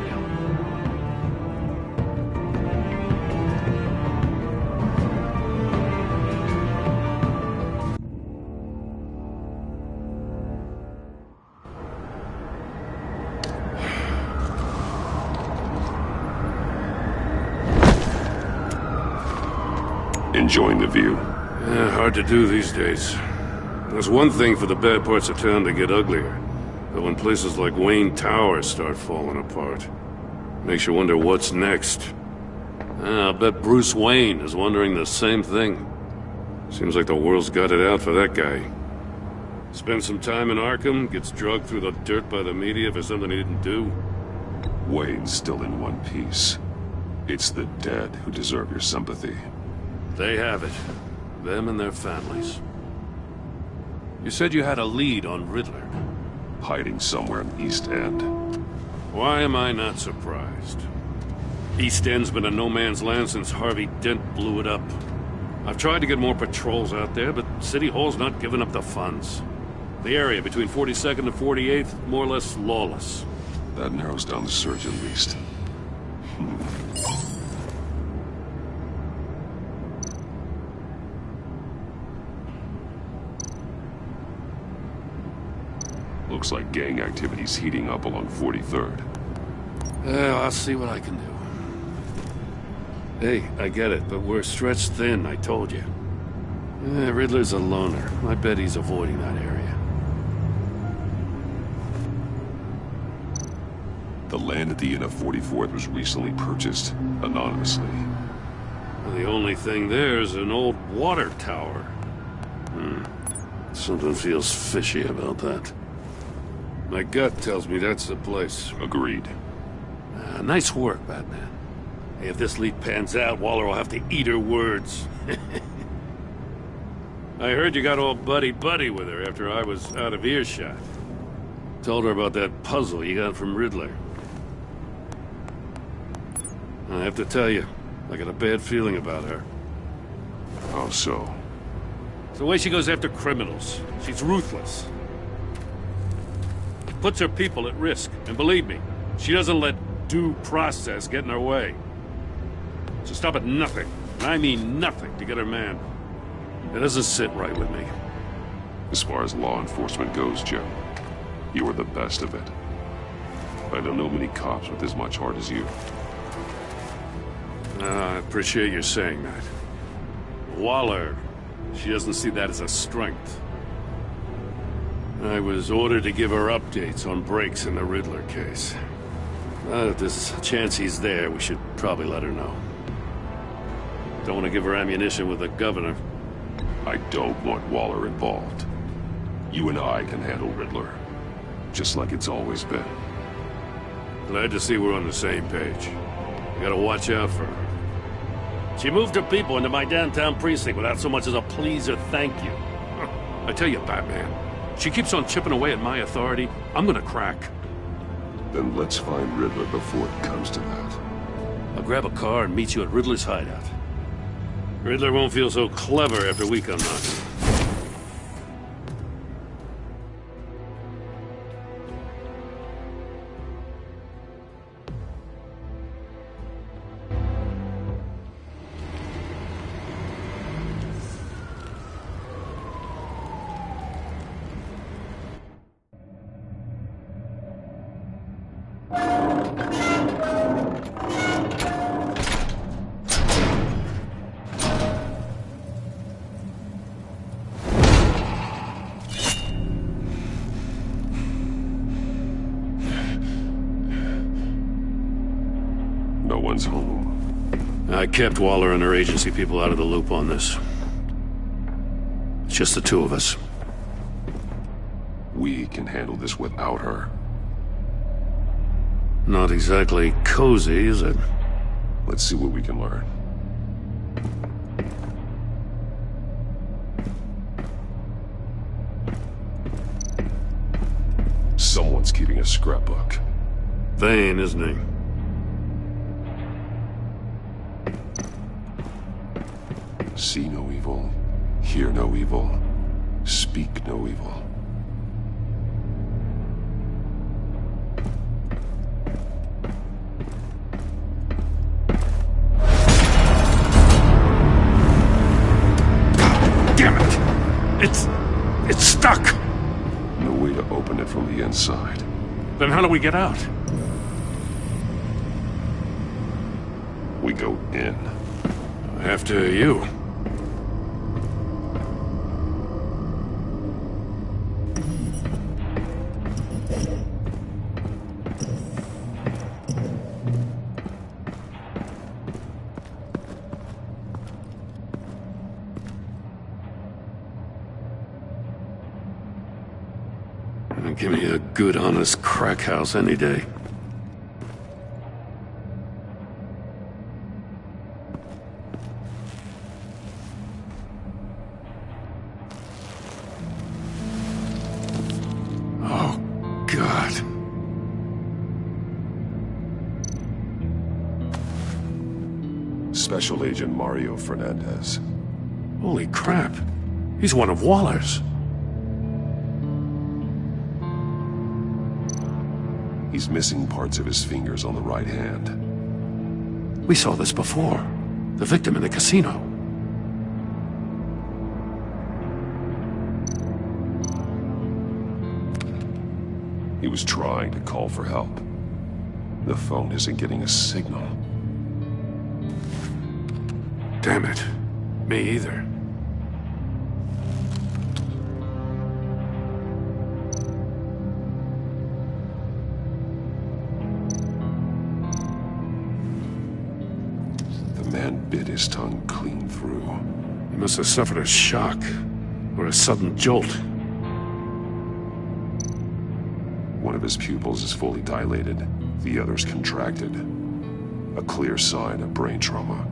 Enjoying the view? Yeah, hard to do these days. There's one thing for the bad parts of town to get uglier. But when places like Wayne Tower start falling apart, makes you wonder what's next. I'll bet Bruce Wayne is wondering the same thing. Seems like the world's got it out for that guy. Spends some time in Arkham, gets dragged through the dirt by the media for something he didn't do. Wayne's still in one piece. It's the dead who deserve your sympathy. They have it. Them and their families. You said you had a lead on Riddler. Hiding somewhere in the East End. Why am I not surprised? East End's been a no-man's land since Harvey Dent blew it up. I've tried to get more patrols out there, but City Hall's not giving up the funds. The area between 42nd and 48th, more or less lawless. That narrows down the search at least. Looks like gang activity's heating up along 43rd. Well, I'll see what I can do. Hey, I get it, but we're stretched thin, I told you. Riddler's a loner. I bet he's avoiding that area. The land at the end of 44th was recently purchased, anonymously. Well, the only thing there is an old water tower. Something feels fishy about that. My gut tells me that's the place. Agreed. Nice work, Batman. Hey, if this lead pans out, Waller will have to eat her words. I heard you got all buddy-buddy with her after I was out of earshot. Told her about that puzzle you got from Riddler. I have to tell you, I got a bad feeling about her. How so? It's the way she goes after criminals. She's ruthless. Puts her people at risk, and believe me, she doesn't let due process get in her way. She'll stop at nothing, and I mean nothing, to get her man. It doesn't sit right with me. As far as law enforcement goes, Joe, you are the best of it. I don't know many cops with as much heart as you. I appreciate you saying that. Waller, she doesn't see that as a strength. I was ordered to give her updates on breaks in the Riddler case. If there's a chance he's there, we should probably let her know. Don't want to give her ammunition with the governor. I don't want Waller involved. You and I can handle Riddler, just like it's always been. Glad to see we're on the same page. We gotta watch out for her. She moved her people into my downtown precinct without so much as a please or thank you. I tell you, Batman, she keeps on chipping away at my authority, I'm gonna crack. Then let's find Riddler before it comes to that. I'll grab a car and meet you at Riddler's hideout. Riddler won't feel so clever after we come knocking. No one's home. I kept Waller and her agency people out of the loop on this. It's just the two of us. We can handle this without her. Not exactly cozy, is it? Let's see what we can learn. Someone's keeping a scrapbook. Vane, isn't he? See no evil, hear no evil, speak no evil. Damn it! It's stuck! No way to open it from the inside. Then how do we get out? We go in. After you. Give me a good, honest crack house any day. Oh, God. Special Agent Mario Fernandez. Holy crap. He's one of Waller's. He's missing parts of his fingers on the right hand. We saw this before. The victim in the casino. He was trying to call for help. The phone isn't getting a signal. Damn it. Me either. The man bit his tongue clean through. He must have suffered a shock, or a sudden jolt. One of his pupils is fully dilated, the other's contracted. A clear sign of brain trauma.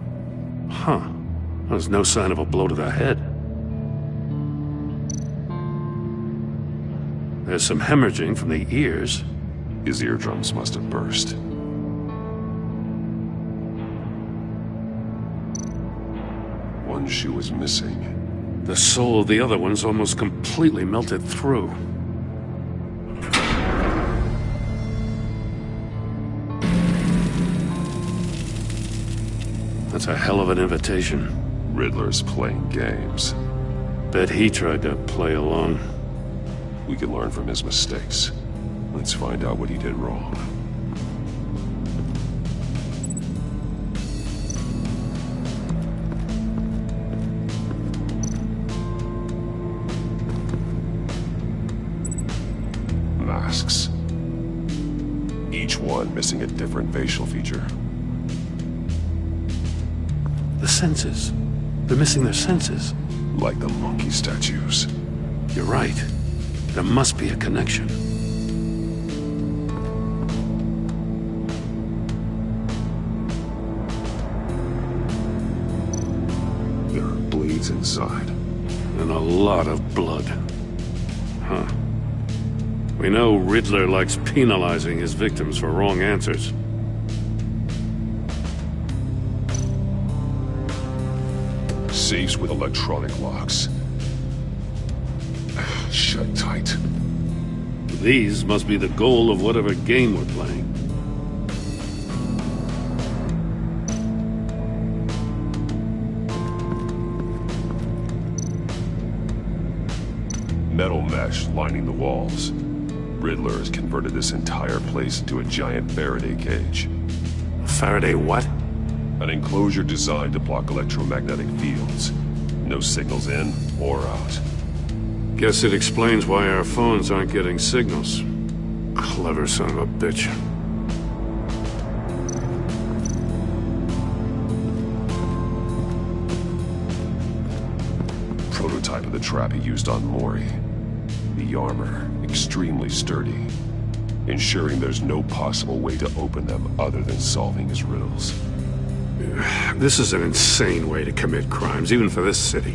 Huh. There's no sign of a blow to the head. There's some hemorrhaging from the ears. His eardrums must have burst. One shoe is missing. The sole of the other one's almost completely melted through. That's a hell of an invitation. Riddler's playing games. Bet he tried to play along. We can learn from his mistakes. Let's find out what he did wrong. Masks. Each one missing a different facial feature. The senses. They're missing their senses. Like the monkey statues. You're right. There must be a connection. There are bleeds inside. And a lot of blood. Huh. We know Riddler likes penalizing his victims for wrong answers. Safes with electronic locks. Shut tight. These must be the goal of whatever game we're playing. Metal mesh lining the walls. Riddler has converted this entire place into a giant Faraday cage. Faraday what? An enclosure designed to block electromagnetic fields. No signals in or out. Guess it explains why our phones aren't getting signals. Clever son of a bitch. Prototype of the trap he used on Mori. The armor, extremely sturdy, ensuring there's no possible way to open them other than solving his riddles. This is an insane way to commit crimes, even for this city.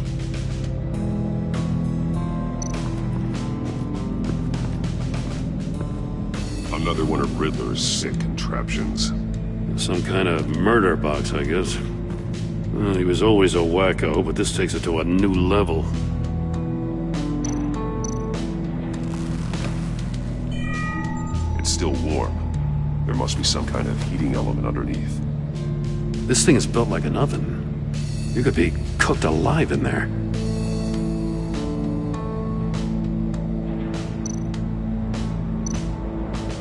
Another one of Riddler's sick contraptions. Some kind of murder box, I guess. Well, he was always a wacko, but this takes it to a new level. It's still warm. There must be some kind of heating element underneath. This thing is built like an oven. You could be cooked alive in there.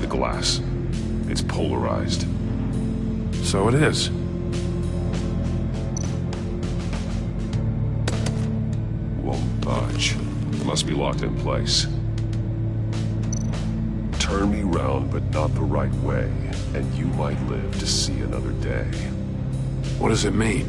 The glass. It's polarized. So it is. Won't budge. It must be locked in place. Turn me round, but not the right way, and you might live to see another day. What does it mean?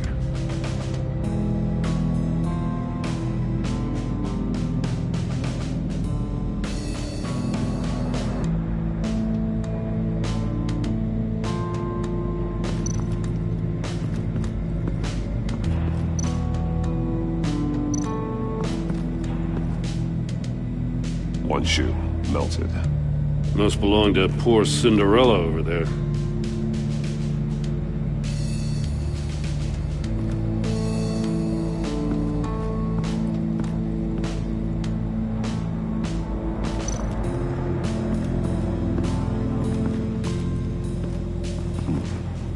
One shoe, melted. Must belong to poor Cinderella over there.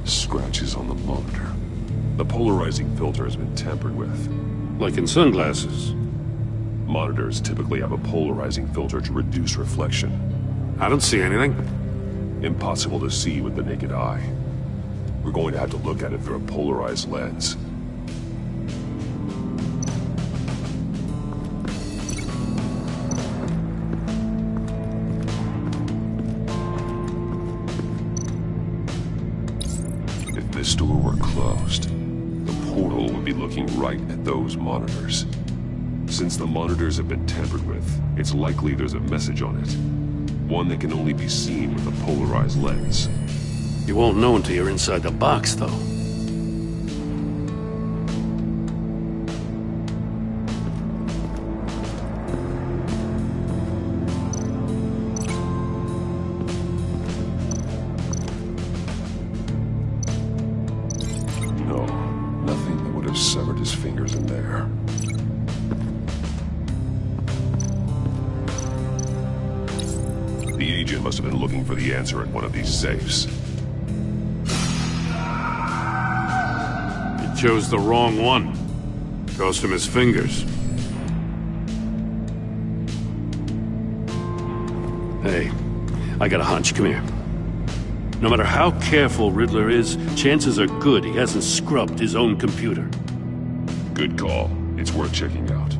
Scratches on the monitor. The polarizing filter has been tampered with. Like in sunglasses. Monitors typically have a polarizing filter to reduce reflection. I don't see anything. Impossible to see with the naked eye. We're going to have to look at it through a polarized lens. If this door were closed, the portal would be looking right at those monitors. Since the monitors have been tampered with, it's likely there's a message on it. One that can only be seen with a polarized lens. You won't know until you're inside the box, though. No, nothing that would have severed his fingers in there. The agent must have been looking for the answer in one of these safes. He chose the wrong one. Cost him his fingers. Hey, I got a hunch. Come here. No matter how careful Riddler is, chances are good he hasn't scrubbed his own computer. Good call. It's worth checking out.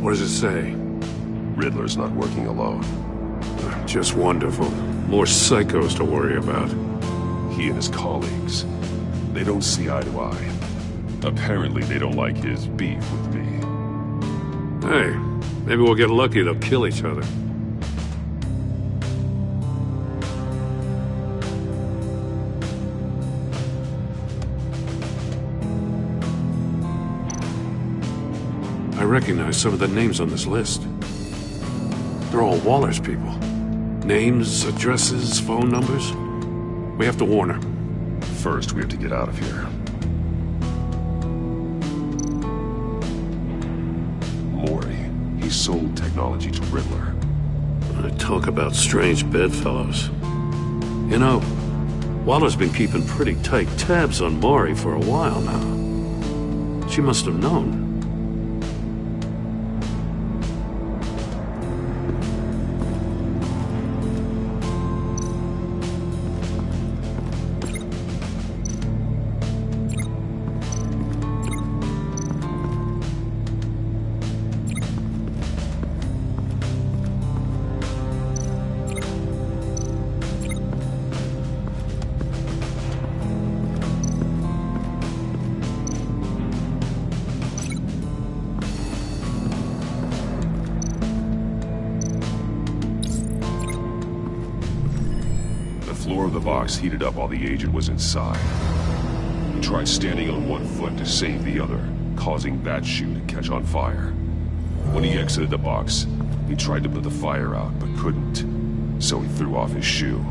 What does it say? Riddler's not working alone. Just wonderful. More psychos to worry about. He and his colleagues, they don't see eye to eye. Apparently they don't like his beef with me. Hey, maybe we'll get lucky. They'll kill each other. I recognize some of the names on this list. They're all Waller's people. Names, addresses, phone numbers. We have to warn her. First, we have to get out of here. Maury, he sold technology to Riddler. I talk about strange bedfellows. You know, Waller's been keeping pretty tight tabs on Maury for a while now. She must have known. The floor of the box heated up while the agent was inside. He tried standing on one foot to save the other, causing that shoe to catch on fire. When he exited the box, he tried to put the fire out, but couldn't, so he threw off his shoe.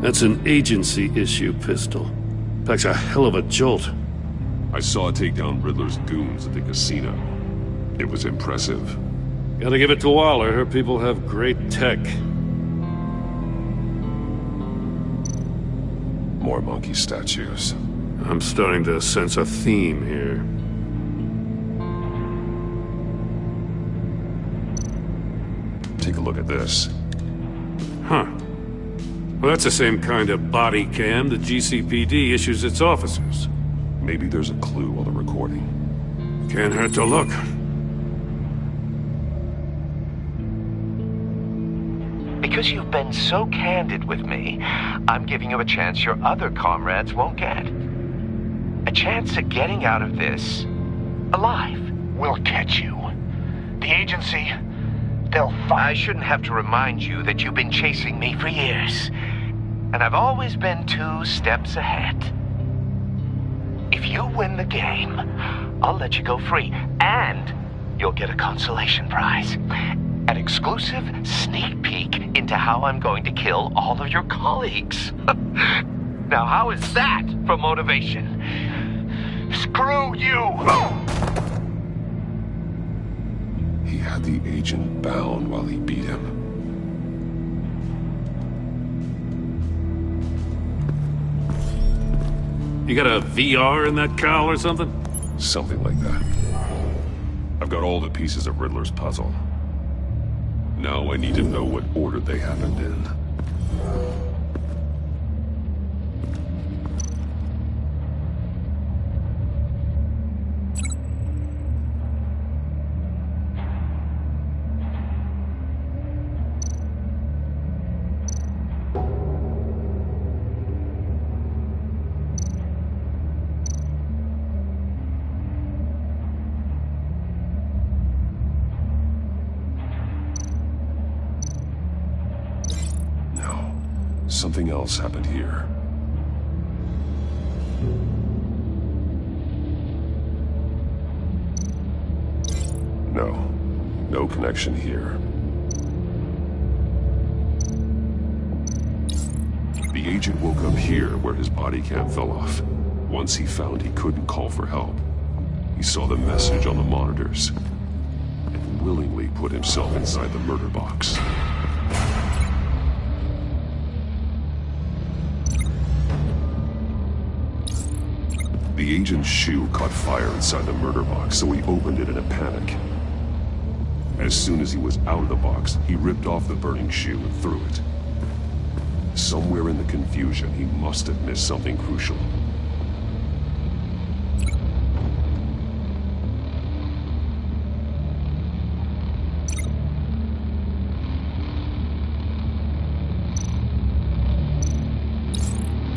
That's an agency-issue pistol. Packs a hell of a jolt. I saw it take down Riddler's goons at the casino. It was impressive. Gotta give it to Waller. Her people have great tech. More monkey statues. I'm starting to sense a theme here. Take a look at this. Huh. Well, that's the same kind of body cam the GCPD issues its officers. Maybe there's a clue on the recording. Can't hurt to look. Because you've been so candid with me, I'm giving you a chance your other comrades won't get. A chance at getting out of this alive. We'll catch you. The agency, they'll find... I shouldn't have to remind you that you've been chasing me for years. And I've always been 2 steps ahead. If you win the game, I'll let you go free. And you'll get a consolation prize. An exclusive sneak peek into how I'm going to kill all of your colleagues. Now, how is that for motivation? Screw you! He had the agent bound while he beat him. You got a VR in that cowl or something? Something like that. I've got all the pieces of Riddler's puzzle. Now I need to know what order they happened in. Something else happened here. No connection here. The agent woke up here where his body cam fell off. Once he found he couldn't call for help, he saw the message on the monitors and willingly put himself inside the murder box. The agent's shoe caught fire inside the murder box, so he opened it in a panic. As soon as he was out of the box, he ripped off the burning shoe and threw it. Somewhere in the confusion, he must have missed something crucial.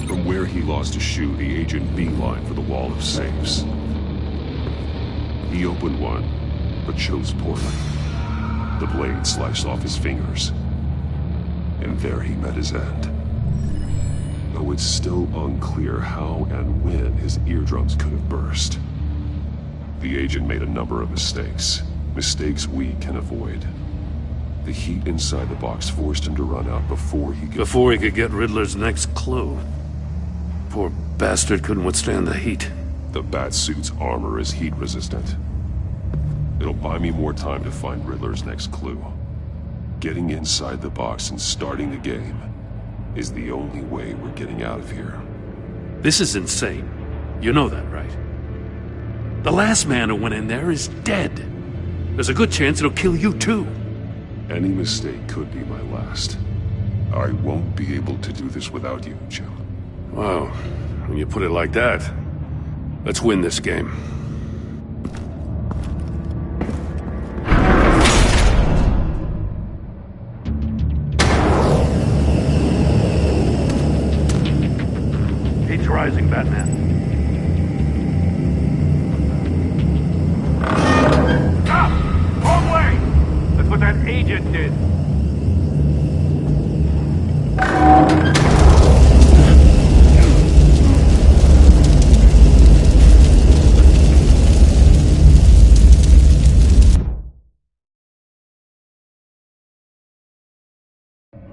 From where he lost a shoe, the agent beelined for the wall of safes. He opened one, but chose poorly. The blade sliced off his fingers, and there he met his end. Though it's still unclear how and when his eardrums could have burst. The agent made a number of mistakes. Mistakes we can avoid. The heat inside the box forced him to run out before he could get Riddler's next clue. Poor bastard couldn't withstand the heat. The Batsuit's armor is heat resistant. It'll buy me more time to find Riddler's next clue. Getting inside the box and starting the game is the only way we're getting out of here. This is insane. You know that, right? The last man who went in there is dead. There's a good chance it'll kill you too. Any mistake could be my last. I won't be able to do this without you, Jim. Wow, when you put it like that, let's win this game. Heat's rising, Batman. Stop! Wrong way! That's what that agent did.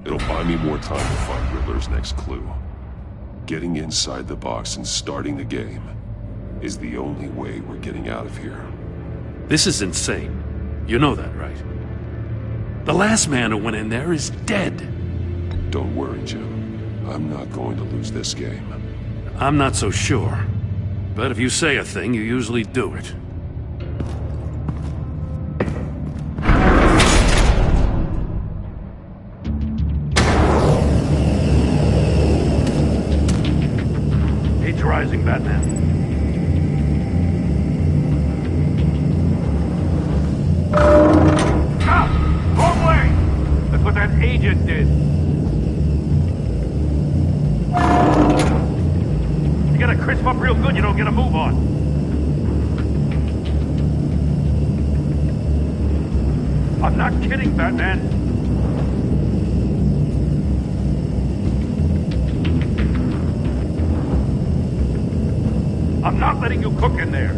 It'll buy me more time to find Riddler's next clue. Getting inside the box and starting the game is the only way we're getting out of here. This is insane. You know that, right? The last man who went in there is dead. Don't worry, Jim. I'm not going to lose this game. I'm not so sure. But if you say a thing, you usually do it. Heat's rising, Batman. Stop! Wrong way! That's what that that agent did. You gotta crisp up real good, you don't get a move on. I'm not kidding, Batman. I'm not letting you cook in there.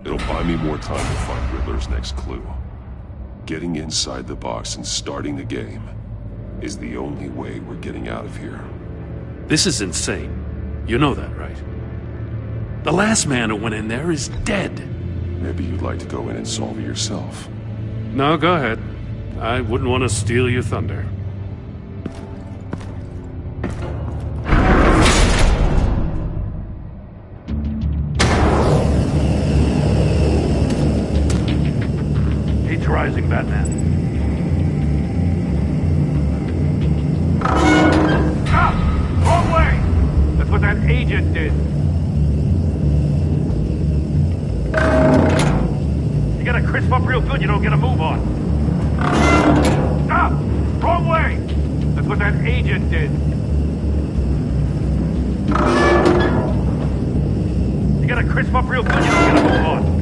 It'll buy me more time to find Riddler's next clue. Getting inside the box and starting the game is the only way we're getting out of here. This is insane. You know that, right? The last man who went in there is dead. Maybe you'd like to go in and solve it yourself. No, go ahead. I wouldn't want to steal your thunder. Rising, Batman. Ah! Wrong way! That's what that agent did. You gotta crisp up real good, you don't get a move on. Ah! Wrong way! That's what that agent did. You gotta crisp up real good, you don't get a move on.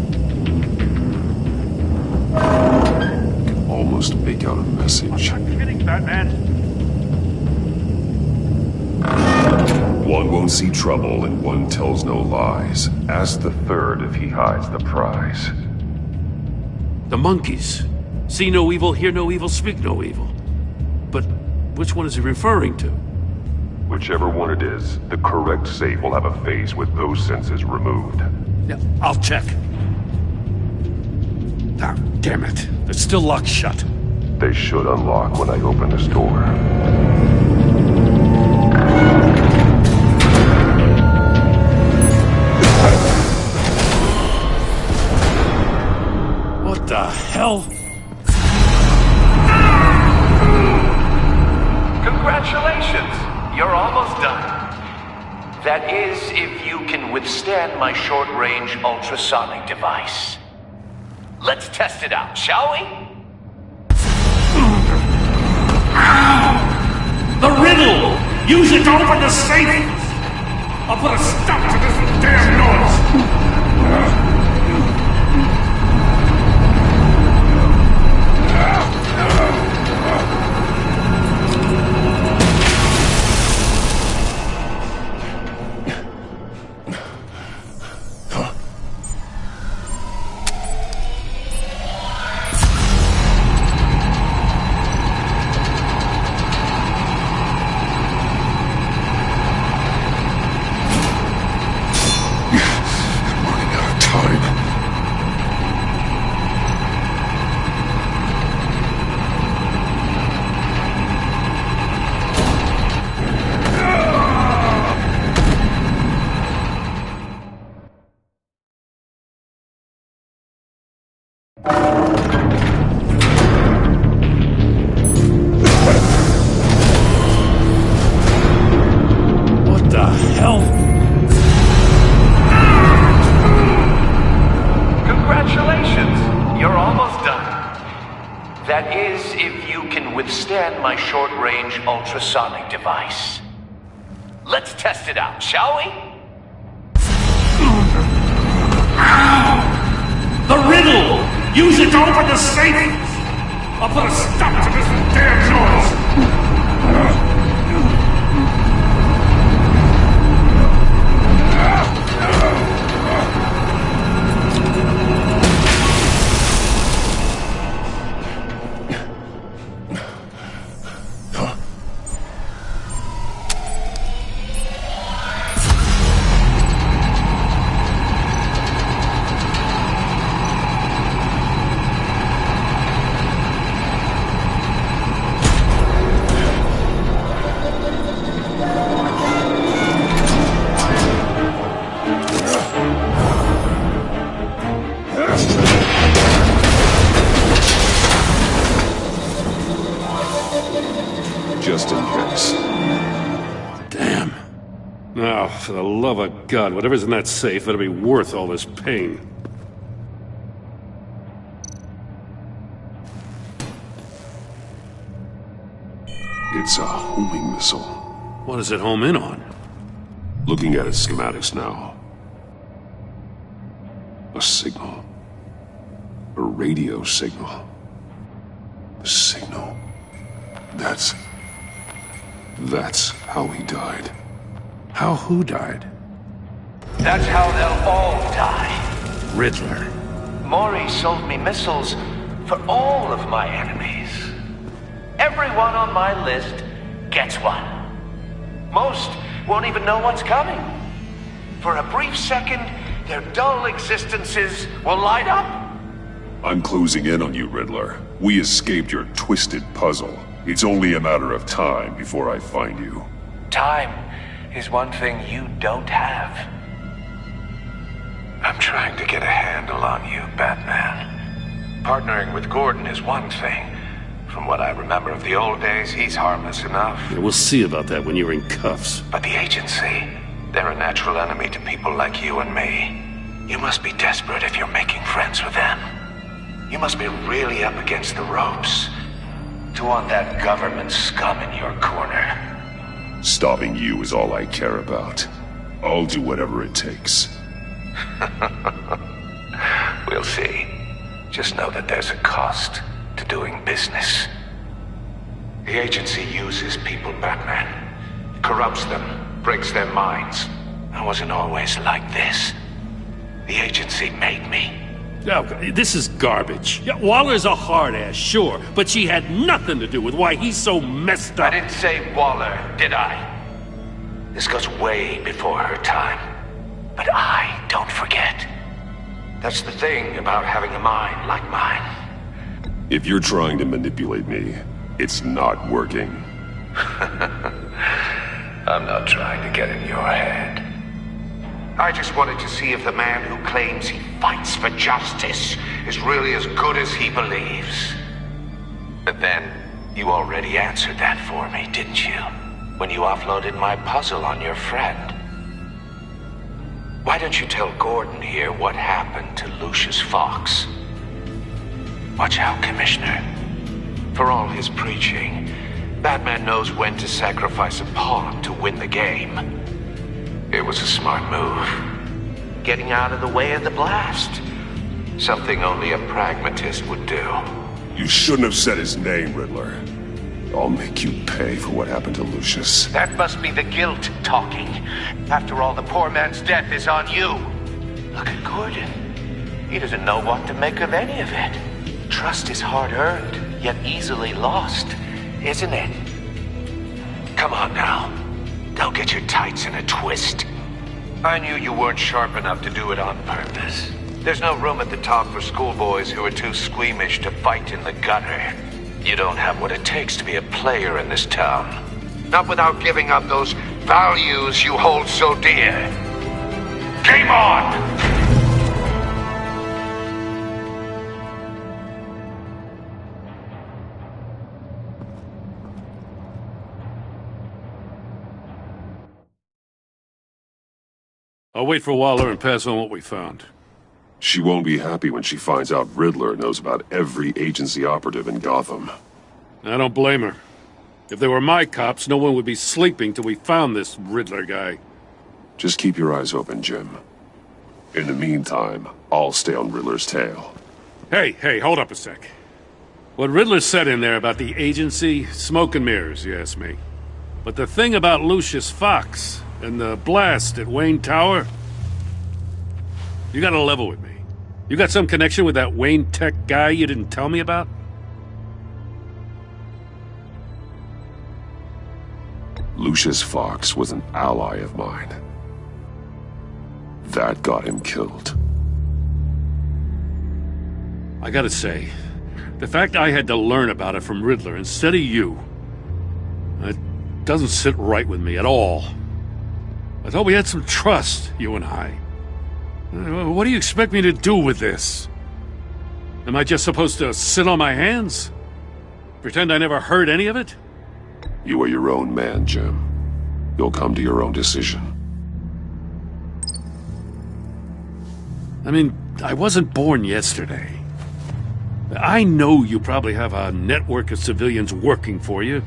Almost make out a message. I'm not kidding, Batman. One won't see trouble and one tells no lies. Ask the third if he hides the prize. The monkeys. See no evil, hear no evil, speak no evil. But which one is he referring to? Whichever one it is, the correct safe will have a face with those senses removed. Yeah, I'll check. Ah, damn it. They're still locked shut. They should unlock when I open this door. What the hell? Congratulations! You're almost done. That is, if you can withstand my short-range ultrasonic device. Let's test it out, shall we? The riddle! Use it to open the safe! I'll put a stop to this damn noise! That is, if you can withstand my short-range ultrasonic device. Let's test it out, shall we? The riddle! Use it to open the safe! I'll put a stop to this damn noise! just in case. Damn. Now, for the love of God, whatever's in that safe better be worth all this pain. It's a homing missile. What does it home in on? Looking at its schematics now. A signal. A radio signal. A signal. That's how he died. How who died? That's how they'll all die. Riddler. Maury sold me missiles for all of my enemies. Everyone on my list gets one. Most won't even know what's coming. For a brief second, their dull existences will light up. I'm closing in on you, Riddler. We escaped your twisted puzzle. It's only a matter of time before I find you. Time is one thing you don't have. I'm trying to get a handle on you, Batman. Partnering with Gordon is one thing. From what I remember of the old days, he's harmless enough. Yeah, we'll see about that when you're in cuffs. But the agency, they're a natural enemy to people like you and me. You must be desperate if you're making friends with them. You must be really up against the ropes to want that government scum in your corner. Stopping you is all I care about. I'll do whatever it takes. We'll see. Just know that there's a cost to doing business. The agency uses people, Batman. Corrupts them, breaks their minds. I wasn't always like this. The agency made me. Oh, this is garbage. Yeah, Waller's a hard ass, sure, but she had nothing to do with why he's so messed up. I didn't say Waller, did I? This goes way before her time. But I don't forget. That's the thing about having a mind like mine. If you're trying to manipulate me, it's not working. I'm not trying to get in your head. I just wanted to see if the man who claims he fights for justice is really as good as he believes. But then, you already answered that for me, didn't you? When you offloaded my puzzle on your friend. Why don't you tell Gordon here what happened to Lucius Fox? Watch out, Commissioner. For all his preaching, Batman knows when to sacrifice a pawn to win the game. It was a smart move. Getting out of the way of the blast. Something only a pragmatist would do. You shouldn't have said his name, Riddler. I'll make you pay for what happened to Lucius. That must be the guilt talking. After all, the poor man's death is on you. Look at Gordon. He doesn't know what to make of any of it. Trust is hard-earned, yet easily lost, isn't it? Come on now. Don't get your tights in a twist. I knew you weren't sharp enough to do it on purpose. There's no room at the top for schoolboys who are too squeamish to fight in the gutter. You don't have what it takes to be a player in this town. Not without giving up those values you hold so dear. Game on! I'll wait for Waller and pass on what we found. She won't be happy when she finds out Riddler knows about every agency operative in Gotham. I don't blame her. If they were my cops, no one would be sleeping till we found this Riddler guy. Just keep your eyes open, Jim. In the meantime, I'll stay on Riddler's tail. Hey, hold up a sec. What Riddler said in there about the agency, smoke and mirrors, you ask me. But the thing about Lucius Fox and the blast at Wayne Tower, you gotta level with me. You got some connection with that Wayne Tech guy you didn't tell me about? Lucius Fox was an ally of mine. That got him killed. I gotta say, the fact I had to learn about it from Riddler instead of you, it doesn't sit right with me at all. I thought we had some trust, you and I. What do you expect me to do with this? Am I just supposed to sit on my hands? Pretend I never heard any of it? You are your own man, Jim. You'll come to your own decision. I mean, I wasn't born yesterday. I know you probably have a network of civilians working for you.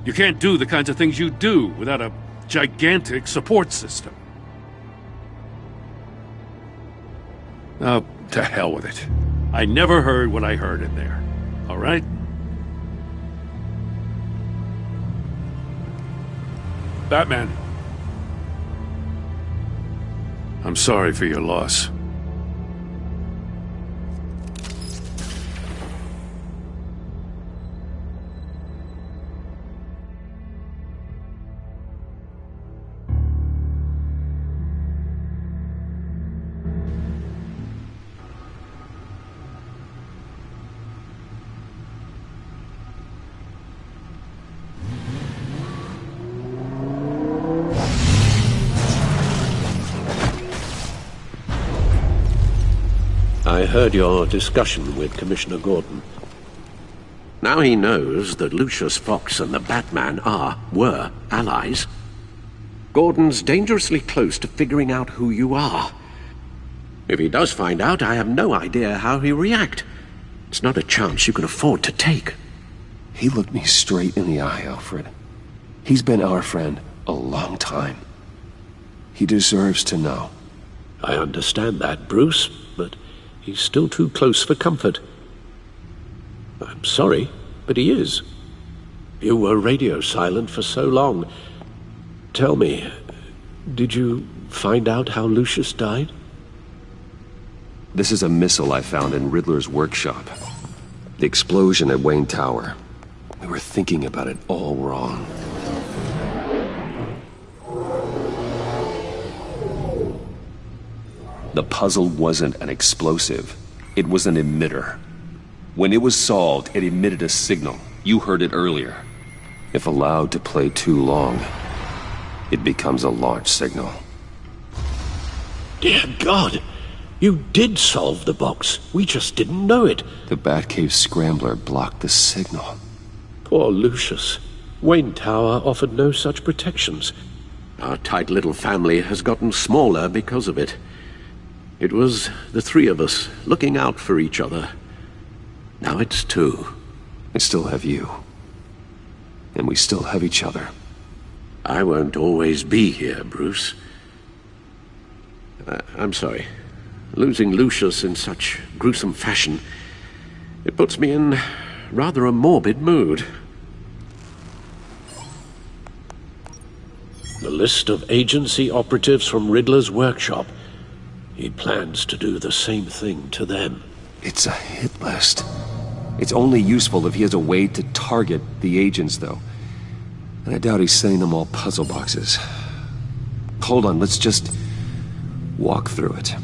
You can't do the kinds of things you do without a gigantic support system. Oh, to hell with it. I never heard what I heard in there. All right? Batman. I'm sorry for your loss. I heard your discussion with Commissioner Gordon. Now he knows that Lucius Fox and the Batman were allies. Gordon's dangerously close to figuring out who you are. If he does find out, I have no idea how he'll react. It's not a chance you can afford to take. He looked me straight in the eye, Alfred. He's been our friend a long time. He deserves to know. I understand that, Bruce, but he's still too close for comfort. I'm sorry, but he is. You were radio silent for so long. Tell me, did you find out how Lucius died? This is a missile I found in Riddler's workshop. The explosion at Wayne Tower. We were thinking about it all wrong. The puzzle wasn't an explosive. It was an emitter. When it was solved, it emitted a signal. You heard it earlier. If allowed to play too long, it becomes a launch signal. Dear God! You did solve the box. We just didn't know it. The Batcave scrambler blocked the signal. Poor Lucius. Wayne Tower offered no such protections. Our tight little family has gotten smaller because of it. It was the three of us looking out for each other. Now it's two. I still have you. And we still have each other. I won't always be here, Bruce. I'm sorry. Losing Lucius in such gruesome fashion, it puts me in rather a morbid mood. The list of agency operatives from Riddler's workshop. He plans to do the same thing to them. It's a hit list. It's only useful if he has a way to target the agents, though. And I doubt he's sending them all puzzle boxes. Hold on, let's just walk through it.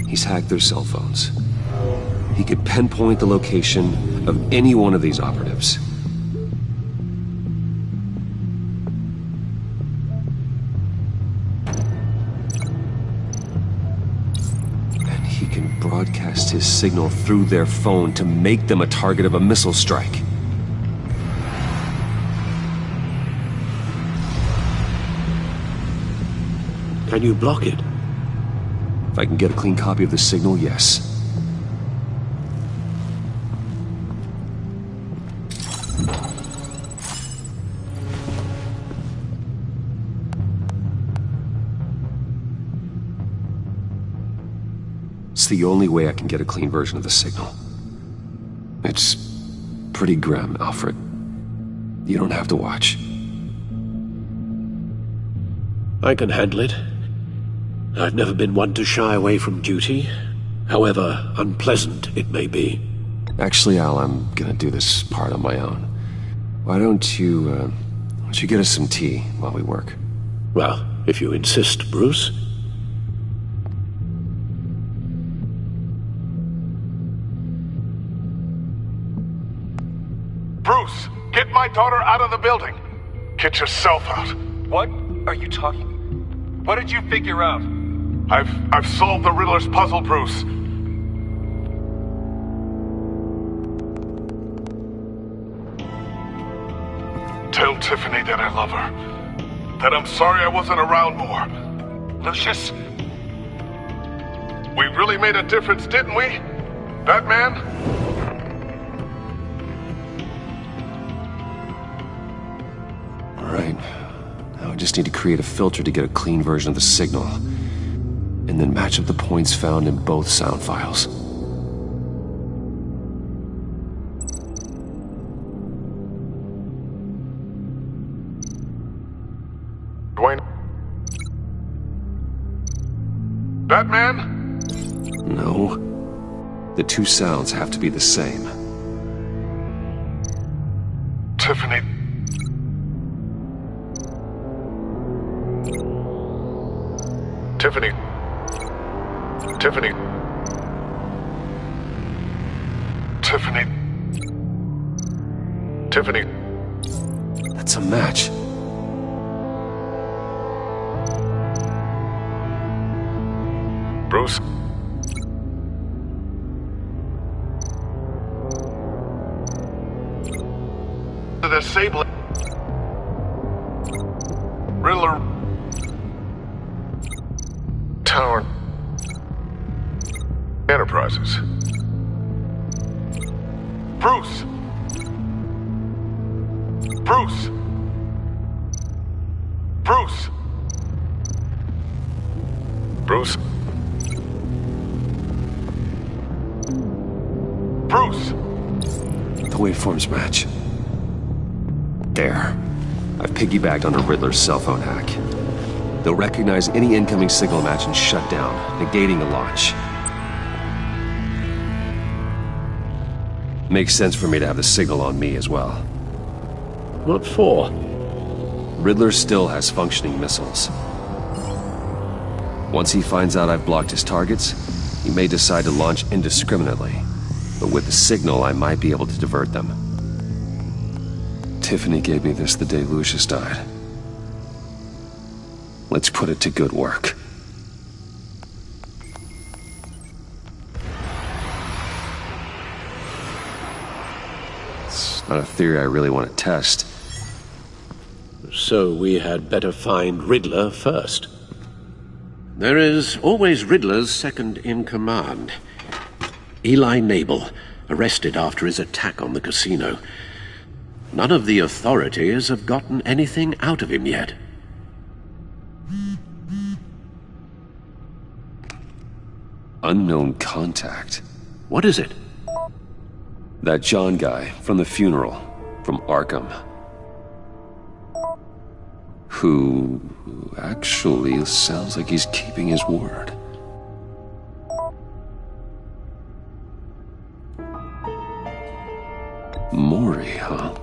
He's hacked their cell phones. He could pinpoint the location of any one of these operatives. And he can broadcast his signal through their phone to make them a target of a missile strike. Can you block it? If I can get a clean copy of the signal, yes. It's the only way I can get a clean version of the signal. It's pretty grim, Alfred. You don't have to watch. I can handle it. I've never been one to shy away from duty, however unpleasant it may be. Actually, Al, I'm gonna do this part on my own. Why don't you get us some tea while we work? Well, if you insist, Bruce. Bruce, get my daughter out of the building. Get yourself out. What are you talking? What did you figure out? I've solved the Riddler's puzzle, Bruce. Tell Tiffany that I love her. That I'm sorry I wasn't around more. Lucius? We really made a difference, didn't we? Batman? All right. Now I just need to create a filter to get a clean version of the signal. And then match up the points found in both sound files. Dwayne? Batman? No. The two sounds have to be the same. Tiffany. Tiffany. Tiffany. Tiffany. Tiffany. That's a match. Bruce? The disabling Riddler Tower Enterprises. Bruce! Bruce! Bruce! Bruce? Bruce! The waveforms match. There. I've piggybacked onto Riddler's cell phone hack. They'll recognize any incoming signal match and shut down, negating the launch. Makes sense for me to have the signal on me as well. What for? Riddler still has functioning missiles. Once he finds out I've blocked his targets, he may decide to launch indiscriminately. But with the signal, I might be able to divert them. Tiffany gave me this the day Lucius died. Let's put it to good work. It's not a theory I really want to test. So we had better find Riddler first. There is always Riddler's second-in-command. Eli Nabel, arrested after his attack on the casino. None of the authorities have gotten anything out of him yet. Unknown contact. What is it? That John guy from the funeral, from Arkham. Who actually sounds like he's keeping his word. Maury, huh?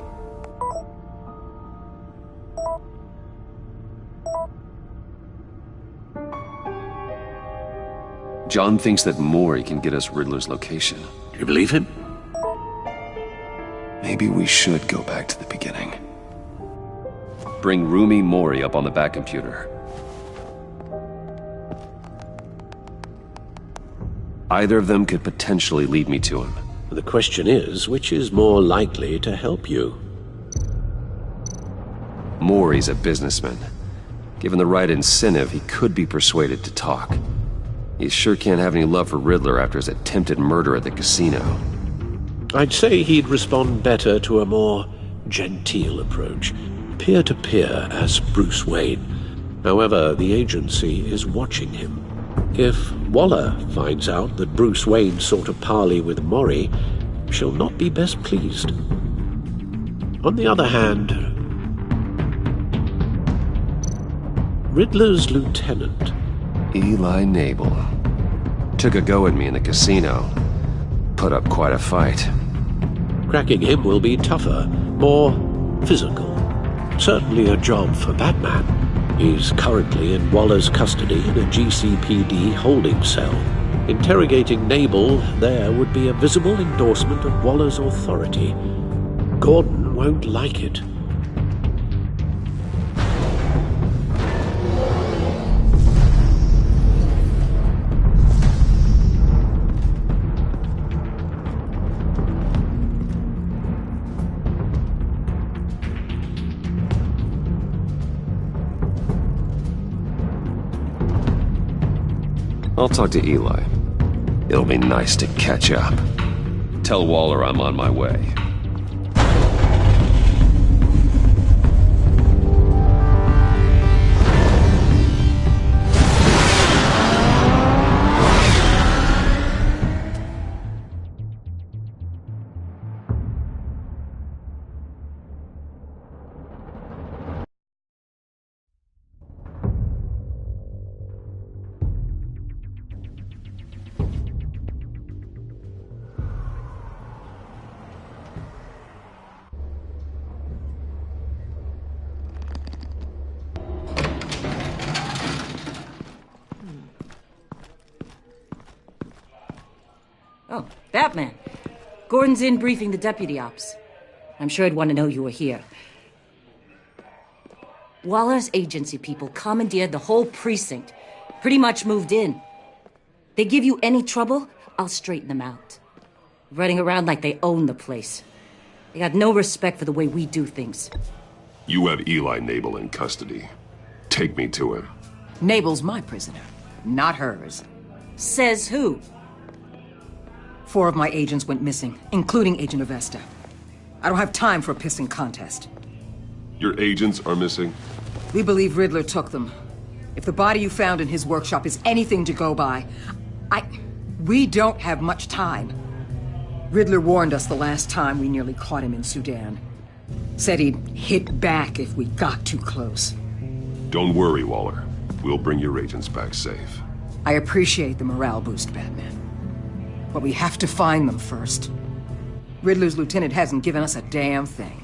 John thinks that Maury can get us Riddler's location. Do you believe him? Maybe we should go back to the beginning. Bring Rumi Maury up on the back computer. Either of them could potentially lead me to him. The question is, which is more likely to help you? Maury's a businessman. Given the right incentive, he could be persuaded to talk. He sure can't have any love for Riddler after his attempted murder at the casino. I'd say he'd respond better to a more genteel approach, peer-to-peer as Bruce Wayne. However, the agency is watching him. If Waller finds out that Bruce Wayne sought a parley with Maury, she'll not be best pleased. On the other hand, Riddler's lieutenant, Eli Nabel, took a go at me in the casino. Put up quite a fight. Cracking him will be tougher, more physical. Certainly a job for Batman. He's currently in Waller's custody in a GCPD holding cell. Interrogating Nabel there would be a visible endorsement of Waller's authority. Gordon won't like it. I'll talk to Eli. It'll be nice to catch up. Tell Waller I'm on my way. Oh, Batman. Gordon's in briefing the deputy ops. I'm sure I'd want to know you were here. Waller's agency people commandeered the whole precinct. Pretty much moved in. They give you any trouble, I'll straighten them out. Running around like they own the place. They got no respect for the way we do things. You have Eli Nabel in custody. Take me to him. Nabel's my prisoner, not hers. Says who? 4 of my agents went missing, including Agent Avesta. I don't have time for a pissing contest. Your agents are missing? We believe Riddler took them. If the body you found in his workshop is anything to go by, we don't have much time. Riddler warned us the last time we nearly caught him in Sudan. Said he'd hit back if we got too close. Don't worry, Waller. We'll bring your agents back safe. I appreciate the morale boost, Batman. But we have to find them first. Riddler's lieutenant hasn't given us a damn thing.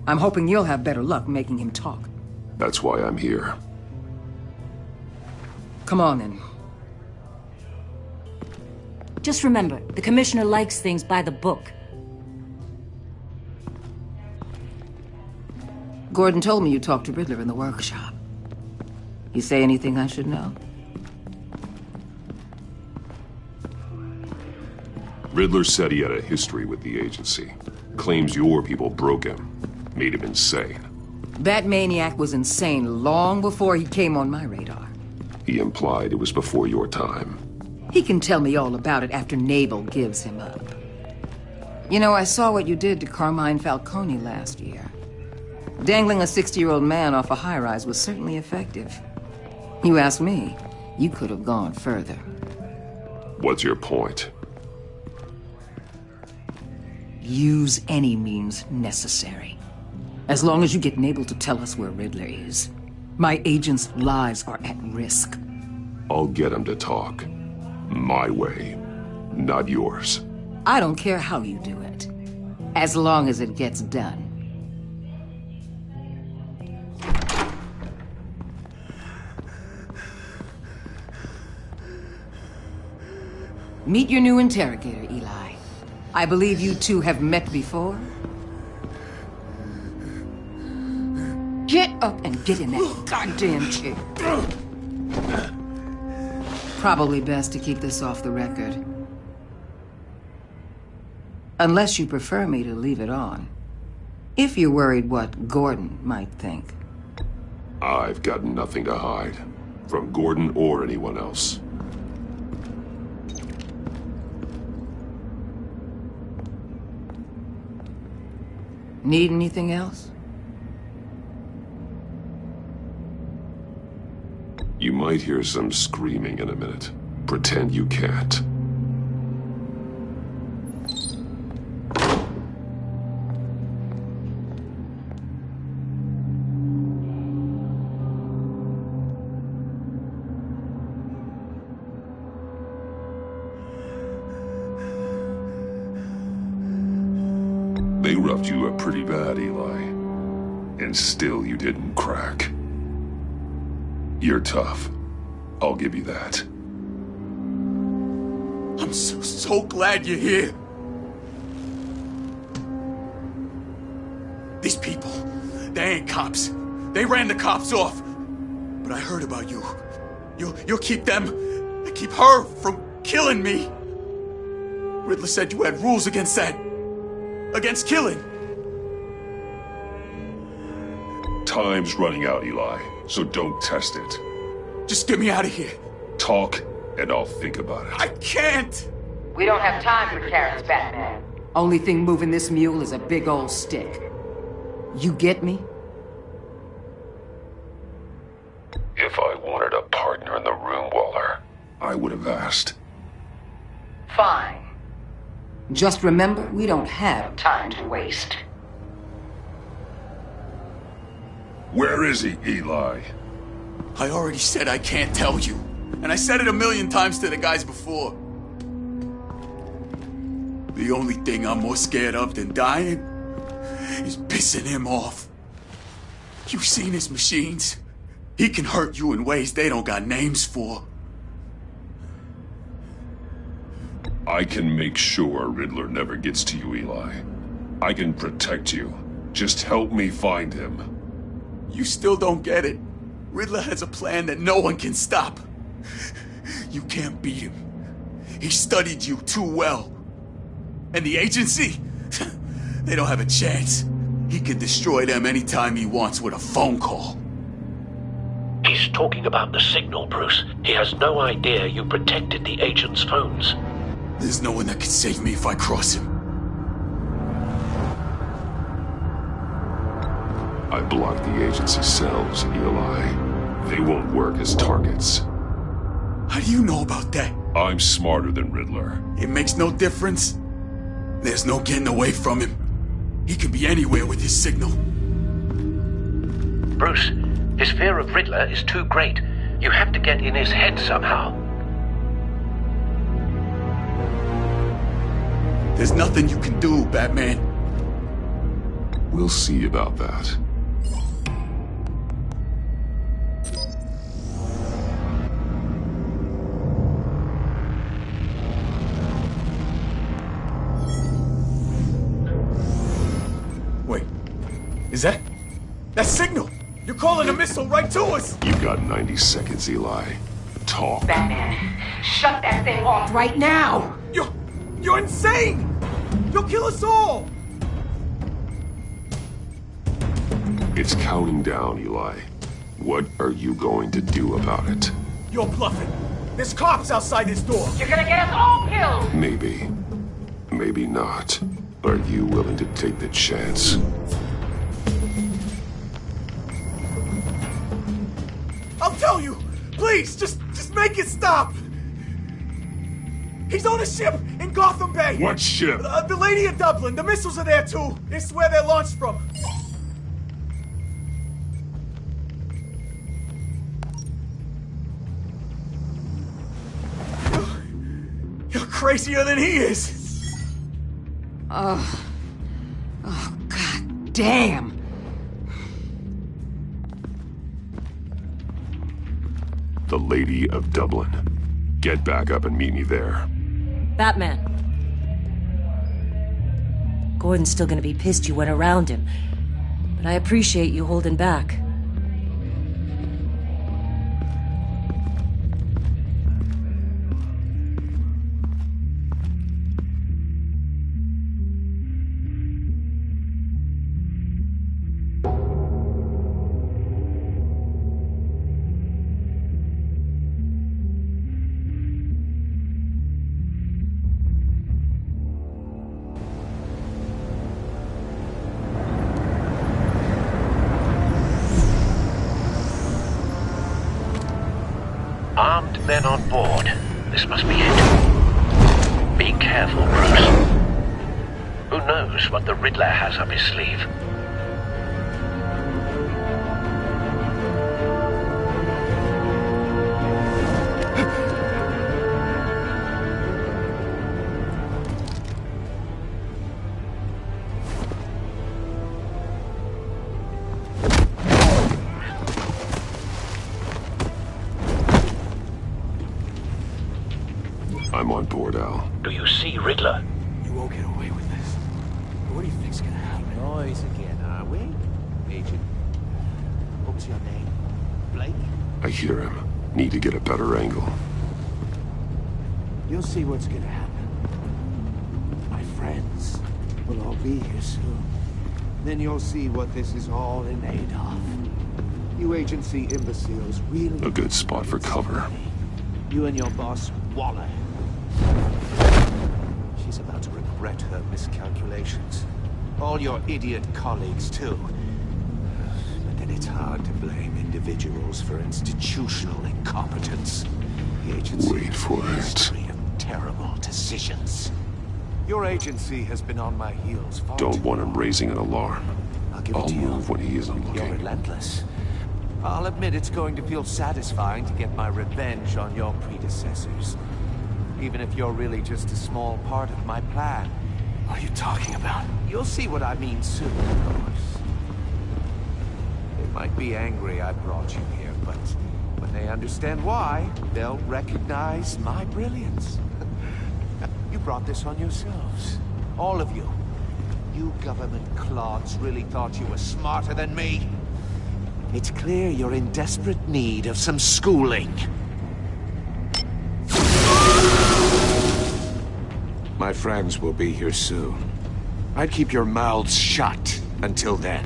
I'm hoping you'll have better luck making him talk. That's why I'm here. Come on, then. Just remember, the commissioner likes things by the book. Gordon told me you talked to Riddler in the workshop. You say anything I should know? Riddler said he had a history with the agency. Claims your people broke him. Made him insane. That maniac was insane long before he came on my radar. He implied it was before your time. He can tell me all about it after Nabel gives him up. You know, I saw what you did to Carmine Falcone last year. Dangling a 60-year-old man off a high-rise was certainly effective. You ask me, you could have gone further. What's your point? Use any means necessary. As long as you get Nabel to tell us where Riddler is. My agents' lives are at risk. I'll get him to talk. My way, not yours. I don't care how you do it, as long as it gets done. Meet your new interrogator, Eli. I believe you two have met before. Get up and get in that goddamn chair. Probably best to keep this off the record. Unless you prefer me to leave it on. If you're worried what Gordon might think. I've got nothing to hide. From Gordon or anyone else. Need anything else? You might hear some screaming in a minute. Pretend you can't. They roughed you up pretty bad, Eli. And still you didn't crack. You're tough. I'll give you that. I'm so glad you're here. These people, they ain't cops. They ran the cops off. But I heard about you. You'll keep them, keep her from killing me. Riddler said you had rules against that. Against killing. Time's running out, Eli, so don't test it. Just get me out of here. Talk, and I'll think about it. I can't! We don't have time for carrots, Batman. Only thing moving this mule is a big old stick. You get me? If I wanted a partner in the room, Waller, I would have asked. Fine. Just remember, we don't have time to waste. Where is he, Eli? I already said I can't tell you. And I said it 1,000,000 times to the guys before. The only thing I'm more scared of than dying is pissing him off. You've seen his machines. He can hurt you in ways they don't got names for. I can make sure Riddler never gets to you, Eli. I can protect you. Just help me find him. You still don't get it. Riddler has a plan that no one can stop. You can't beat him. He studied you too well. And the agency? They don't have a chance. He can destroy them anytime he wants with a phone call. He's talking about the signal, Bruce. He has no idea you protected the agent's phones. There's no one that can save me if I cross him. I blocked the agency cells, Eli. They won't work as targets. How do you know about that? I'm smarter than Riddler. It makes no difference. There's no getting away from him. He can be anywhere with his signal. Bruce, his fear of Riddler is too great. You have to get in his head somehow. There's nothing you can do, Batman. We'll see about that. Wait, is that signal? You're calling a missile right to us! You've got 90 seconds, Eli. Talk. Batman, shut that thing off right now! You're insane! You'll kill us all! It's counting down, Eli. What are you going to do about it? You're bluffing. There's cops outside this door. You're gonna get us all killed! Maybe. Maybe not. Are you willing to take the chance? I'll tell you! Please, just make it stop! He's on a ship in Gotham Bay! What ship? The Lady of Dublin. The missiles are there, too. It's where they're launched from. You're crazier than he is! Oh, God damn! The Lady of Dublin. Get back up and meet me there. Batman. Gordon's still gonna be pissed you went around him, but I appreciate you holding back. Armed men on board. This must be it. Be careful, Bruce. Who knows what the Riddler has up his sleeve? I'm on board, Al. Do you see Riddler? You won't get away with this. What do you think's gonna happen? Noise again, are we? Agent. What's your name? Blake? I hear him. Need to get a better angle. You'll see what's gonna happen. My friends will all be here soon. Then you'll see what this is all in aid of. You agency imbeciles really... A good spot for cover. You and your boss, Waller. She's about to regret her miscalculations. All your idiot colleagues, too. But then it's hard to blame individuals for institutional incompetence. The agency Wait for has a it. history of terrible decisions. Your agency has been on my heels far Don't too want him raising an alarm. I'll move when he isn't You're looking. relentless. I'll admit it's going to feel satisfying to get my revenge on your predecessors. Even if you're really just a small part of my plan. What are you talking about? You'll see what I mean soon, of course. They might be angry I brought you here, but when they understand why, they'll recognize my brilliance. You brought this on yourselves. All of you. You government clods really thought you were smarter than me. It's clear you're in desperate need of some schooling. My friends will be here soon. I'd keep your mouths shut until then.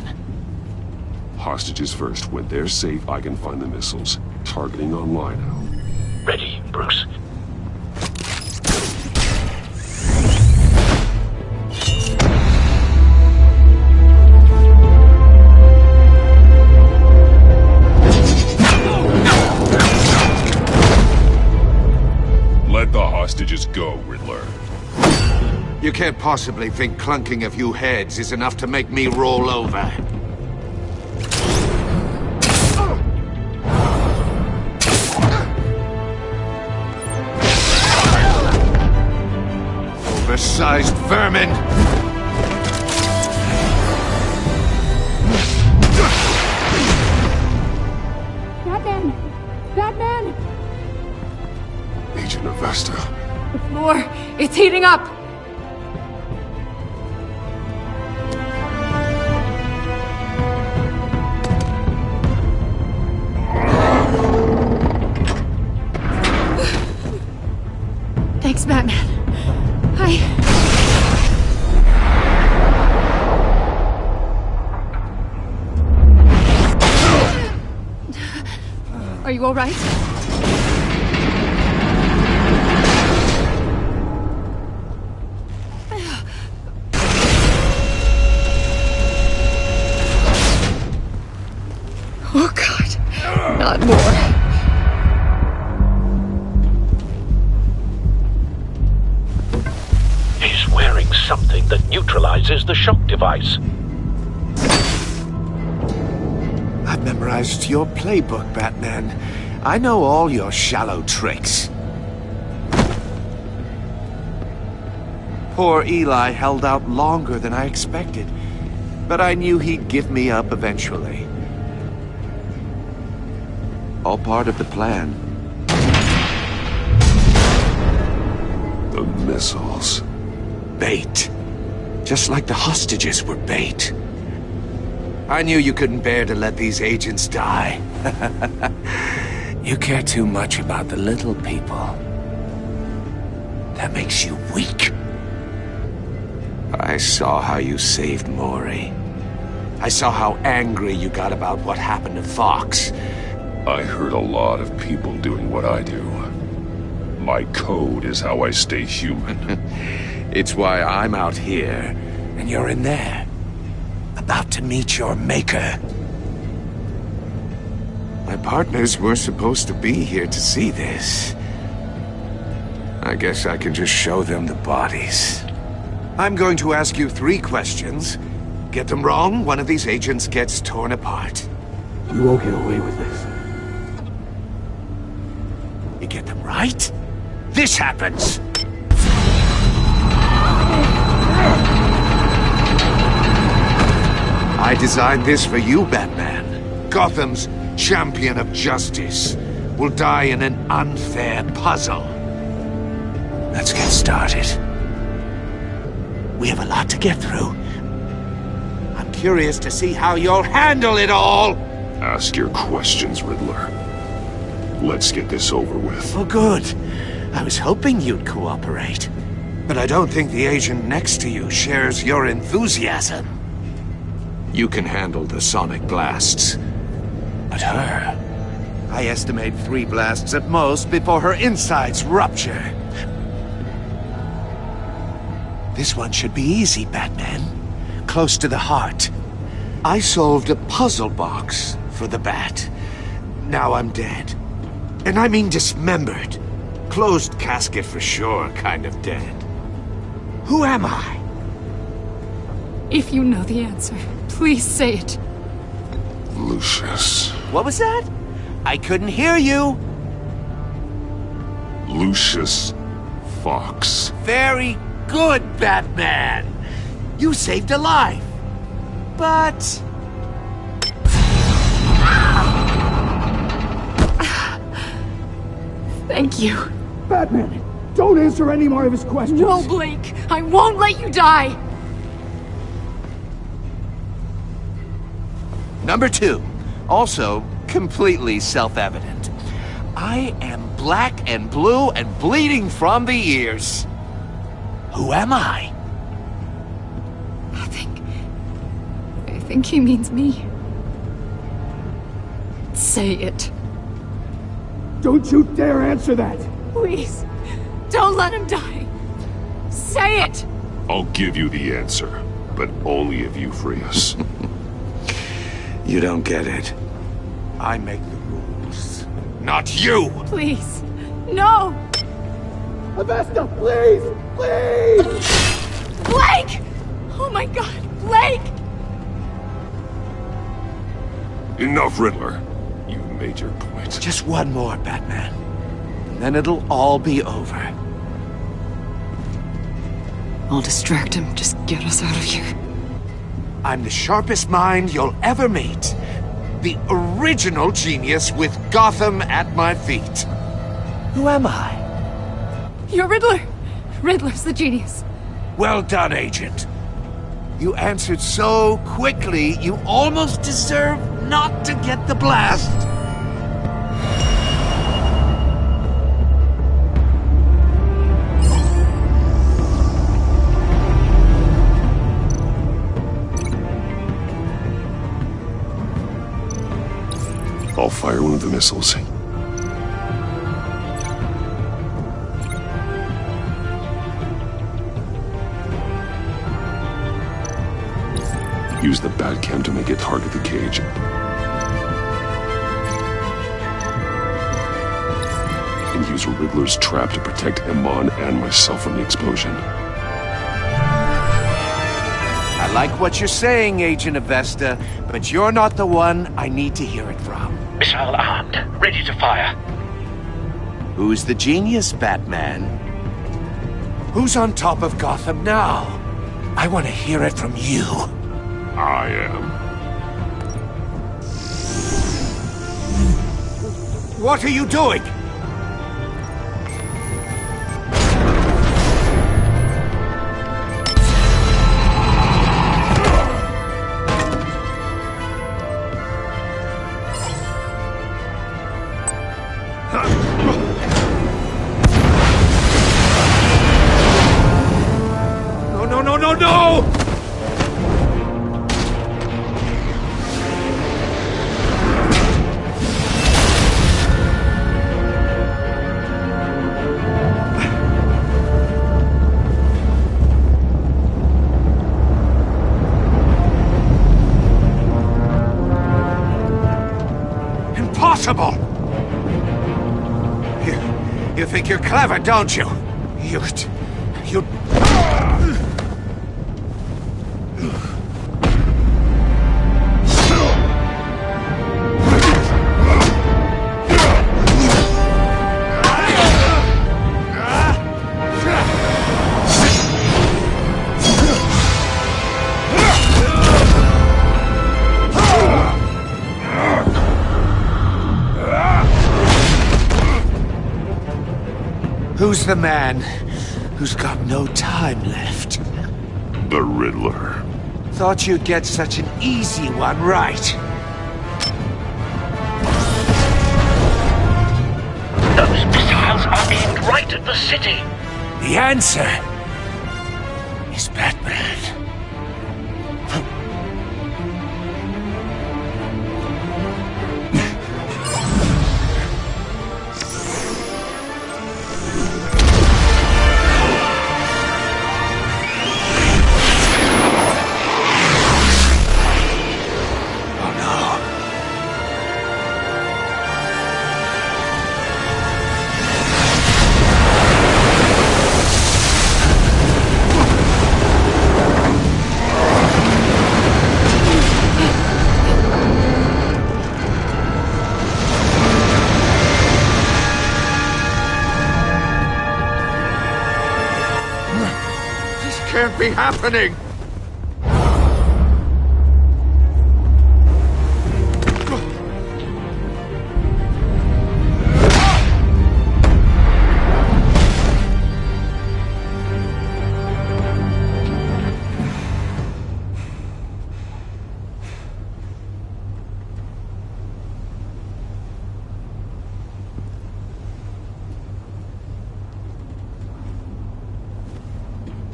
Hostages first. When they're safe, I can find the missiles. Targeting online now. Ready, Bruce. Let the hostages go, Riddler. You can't possibly think clunking a few heads is enough to make me roll over. Oversized vermin! Batman! Batman! Agent Avesta. The floor! It's heating up! Thanks, Batman. Are you all right? Oh, God. Not more. He's wearing something that neutralizes the shock device. I've memorized your playbook, Batman. I know all your shallow tricks. Poor Eli held out longer than I expected, but I knew he'd give me up eventually. All part of the plan. The missiles. Bait. Just like the hostages were bait. I knew you couldn't bear to let these agents die. You care too much about the little people. That makes you weak. I saw how you saved Maury. I saw how angry you got about what happened to Fox. I heard a lot of people doing what I do. My code is how I stay human. It's why I'm out here, and you're in there. About to meet your maker. My partners were supposed to be here to see this. I guess I can just show them the bodies. I'm going to ask you 3 questions. Get them wrong, one of these agents gets torn apart. You won't get away with this. You get them right, this happens! I designed this for you, Batman. Gotham's champion of justice will die in an unfair puzzle. Let's get started. We have a lot to get through. I'm curious to see how you'll handle it all! Ask your questions, Riddler. Let's get this over with. Oh, good. I was hoping you'd cooperate. But I don't think the agent next to you shares your enthusiasm. You can handle the sonic blasts. But her... I estimate 3 blasts at most before her insides rupture. This one should be easy, Batman. Close to the heart. I solved a puzzle box for the Bat. Now I'm dead. And I mean dismembered. Closed casket for sure, kind of dead. Who am I? If you know the answer, please say it. Lucius. What was that? I couldn't hear you. Lucius Fox. Very good, Batman. You saved a life. But... Thank you. Batman, don't answer any more of his questions. No, Blake. I won't let you die. Number 2. Also completely self-evident. I am black and blue and bleeding from the ears. Who am I? I think he means me. Say it. Don't you dare answer that! Please, don't let him die. Say it! I'll give you the answer, but only if you free us. You don't get it. I make the rules, not you! Please, no! Avesta, please! Please! Blake! Oh my god, Blake! Enough, Riddler. You've made your point. Just one more, Batman. And then it'll all be over. I'll distract him. Just get us out of here. I'm the sharpest mind you'll ever meet. The original genius with Gotham at my feet. Who am I? You're Riddler! Riddler's the genius. Well done, Agent. You answered so quickly, you almost deserve not to get the blast. I'll fire one of the missiles. Use the Batcam to make it target the cage. And use Riddler's trap to protect Iman and myself from the explosion. I like what you're saying, Agent Avesta, but you're not the one I need to hear it from. Missile armed, ready to fire. Who's the genius, Batman? Who's on top of Gotham now? I want to hear it from you. I am. What are you doing? No! Impossible! You think you're clever, don't you? You... Who's the man who's got no time left? The Riddler. Thought you'd get such an easy one right. Those missiles are aimed right at the city. The answer is Batman. be happening?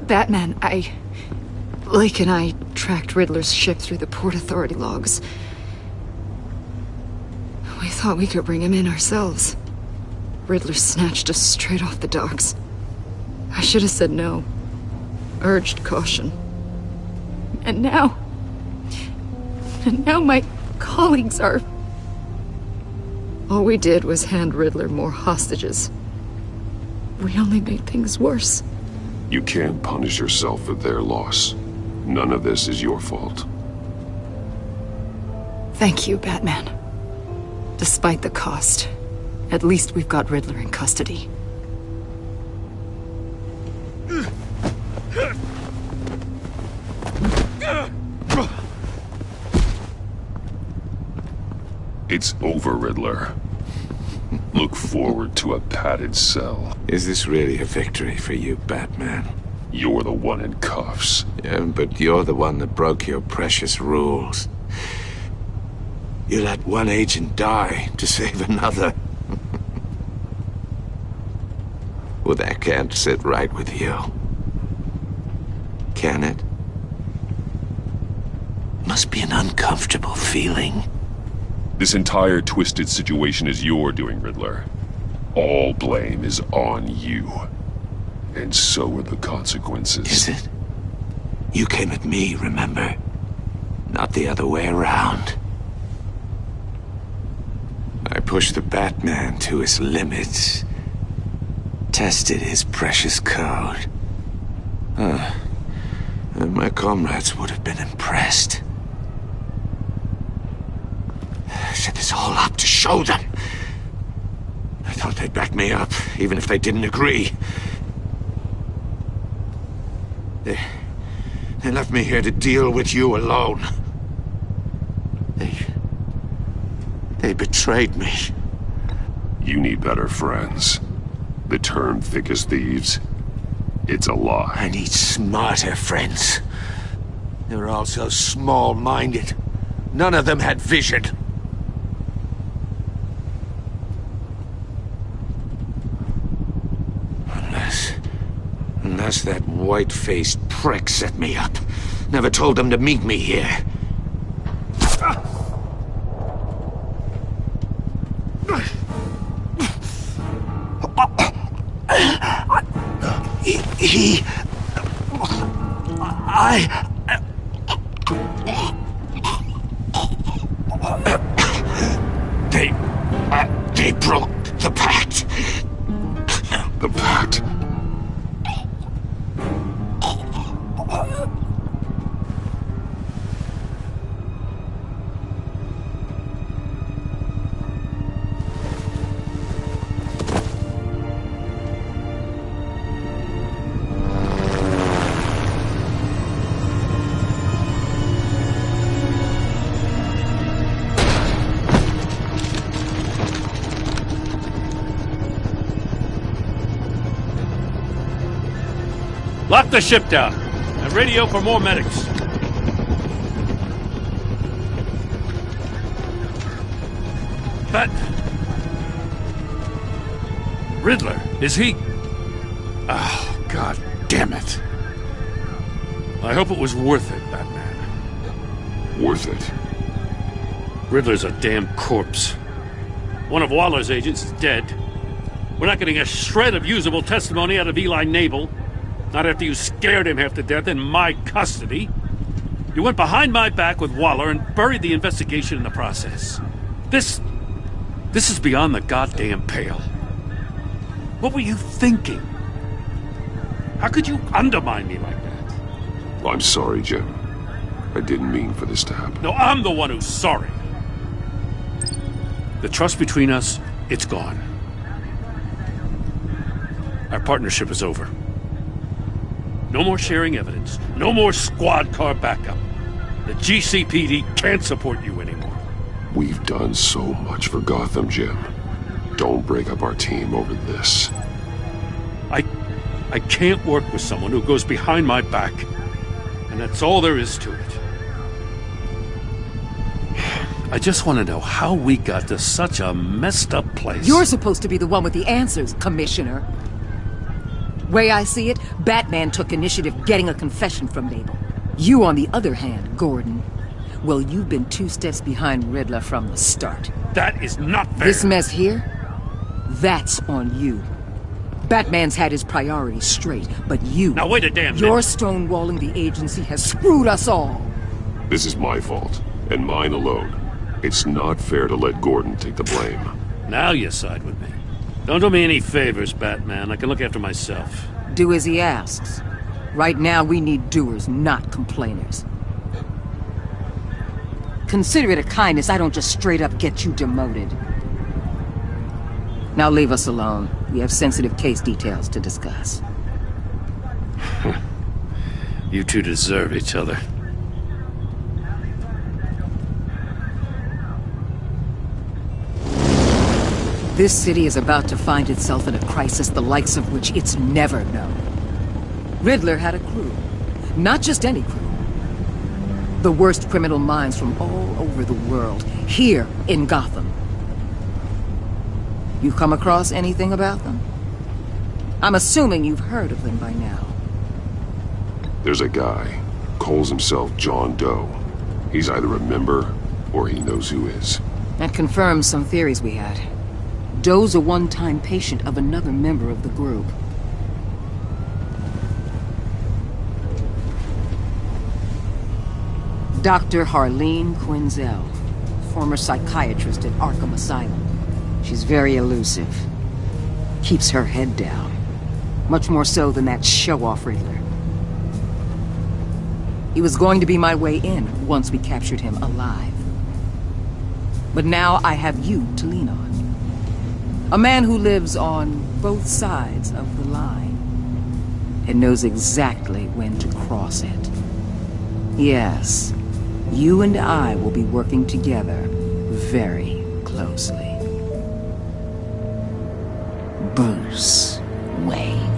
Batman, Lake and I tracked Riddler's ship through the Port Authority logs. We thought we could bring him in ourselves. Riddler snatched us straight off the docks. I should have said no. Urged caution. And now my colleagues are... All we did was hand Riddler more hostages. We only made things worse. You can't punish yourself for their loss. None of this is your fault. Thank you, Batman. Despite the cost, at least we've got Riddler in custody. It's over, Riddler. Look forward to a padded cell. Is this really a victory for you, Batman? You're the one in cuffs. Yeah, but you're the one that broke your precious rules. You let one agent die to save another. Well, that can't sit right with you. Can it? Must be an uncomfortable feeling. This entire twisted situation is your doing, Riddler. All blame is on you. And so are the consequences. Is it? You came at me, remember? Not the other way around. I pushed the Batman to his limits. Tested his precious code. And my comrades would have been impressed. I set this all up to show them. I thought they'd back me up, even if they didn't agree. They left me here to deal with you alone. They betrayed me. You need better friends. The term thick as thieves, it's a lie. I need smarter friends. They were all so small-minded. None of them had vision. Unless that white-faced prick set me up. Never told them to meet me here. They broke the pact. The pact? Lock the ship down and radio for more medics. But Riddler, is he? Oh, God damn it. I hope it was worth it, Batman. Worth it? Riddler's a damn corpse. One of Waller's agents is dead. We're not getting a shred of usable testimony out of Eli Nabel. Not after you scared him half to death in my custody. You went behind my back with Waller and buried the investigation in the process. This is beyond the goddamn pale. What were you thinking? How could you undermine me like that? I'm sorry, Jim. I didn't mean for this to happen. No, I'm the one who's sorry. The trust between us, it's gone. Our partnership is over. No more sharing evidence. No more squad car backup. The GCPD can't support you anymore. We've done so much for Gotham, Jim. Don't break up our team over this. I can't work with someone who goes behind my back. And that's all there is to it. I just want to know how we got to such a messed up place. You're supposed to be the one with the answers, Commissioner. Way I see it, Batman took initiative getting a confession from Mabel. You, on the other hand, Gordon, well, you've been 2 steps behind Riddler from the start. That is not fair. This mess here, that's on you. Batman's had his priorities straight, but you... Now wait a damn minute. Your stonewalling the agency has screwed us all. This is my fault, and mine alone. It's not fair to let Gordon take the blame. Now you side with me. Don't do me any favors, Batman. I can look after myself. Do as he asks. Right now, we need doers, not complainers. Consider it a kindness I don't just straight up get you demoted. Now leave us alone. We have sensitive case details to discuss. You two deserve each other. This city is about to find itself in a crisis the likes of which it's never known. Riddler had a crew. Not just any crew. The worst criminal minds from all over the world, here in Gotham. You come across anything about them? I'm assuming you've heard of them by now. There's a guy, calls himself John Doe. He's either a member, or he knows who is. That confirms some theories we had. Doe's a one-time patient of another member of the group. Dr. Harleen Quinzel, former psychiatrist at Arkham Asylum. She's very elusive. Keeps her head down. Much more so than that show-off Riddler. He was going to be my way in once we captured him alive. But now I have you to lean on. A man who lives on both sides of the line and knows exactly when to cross it. Yes, you and I will be working together very closely. Bruce Wayne.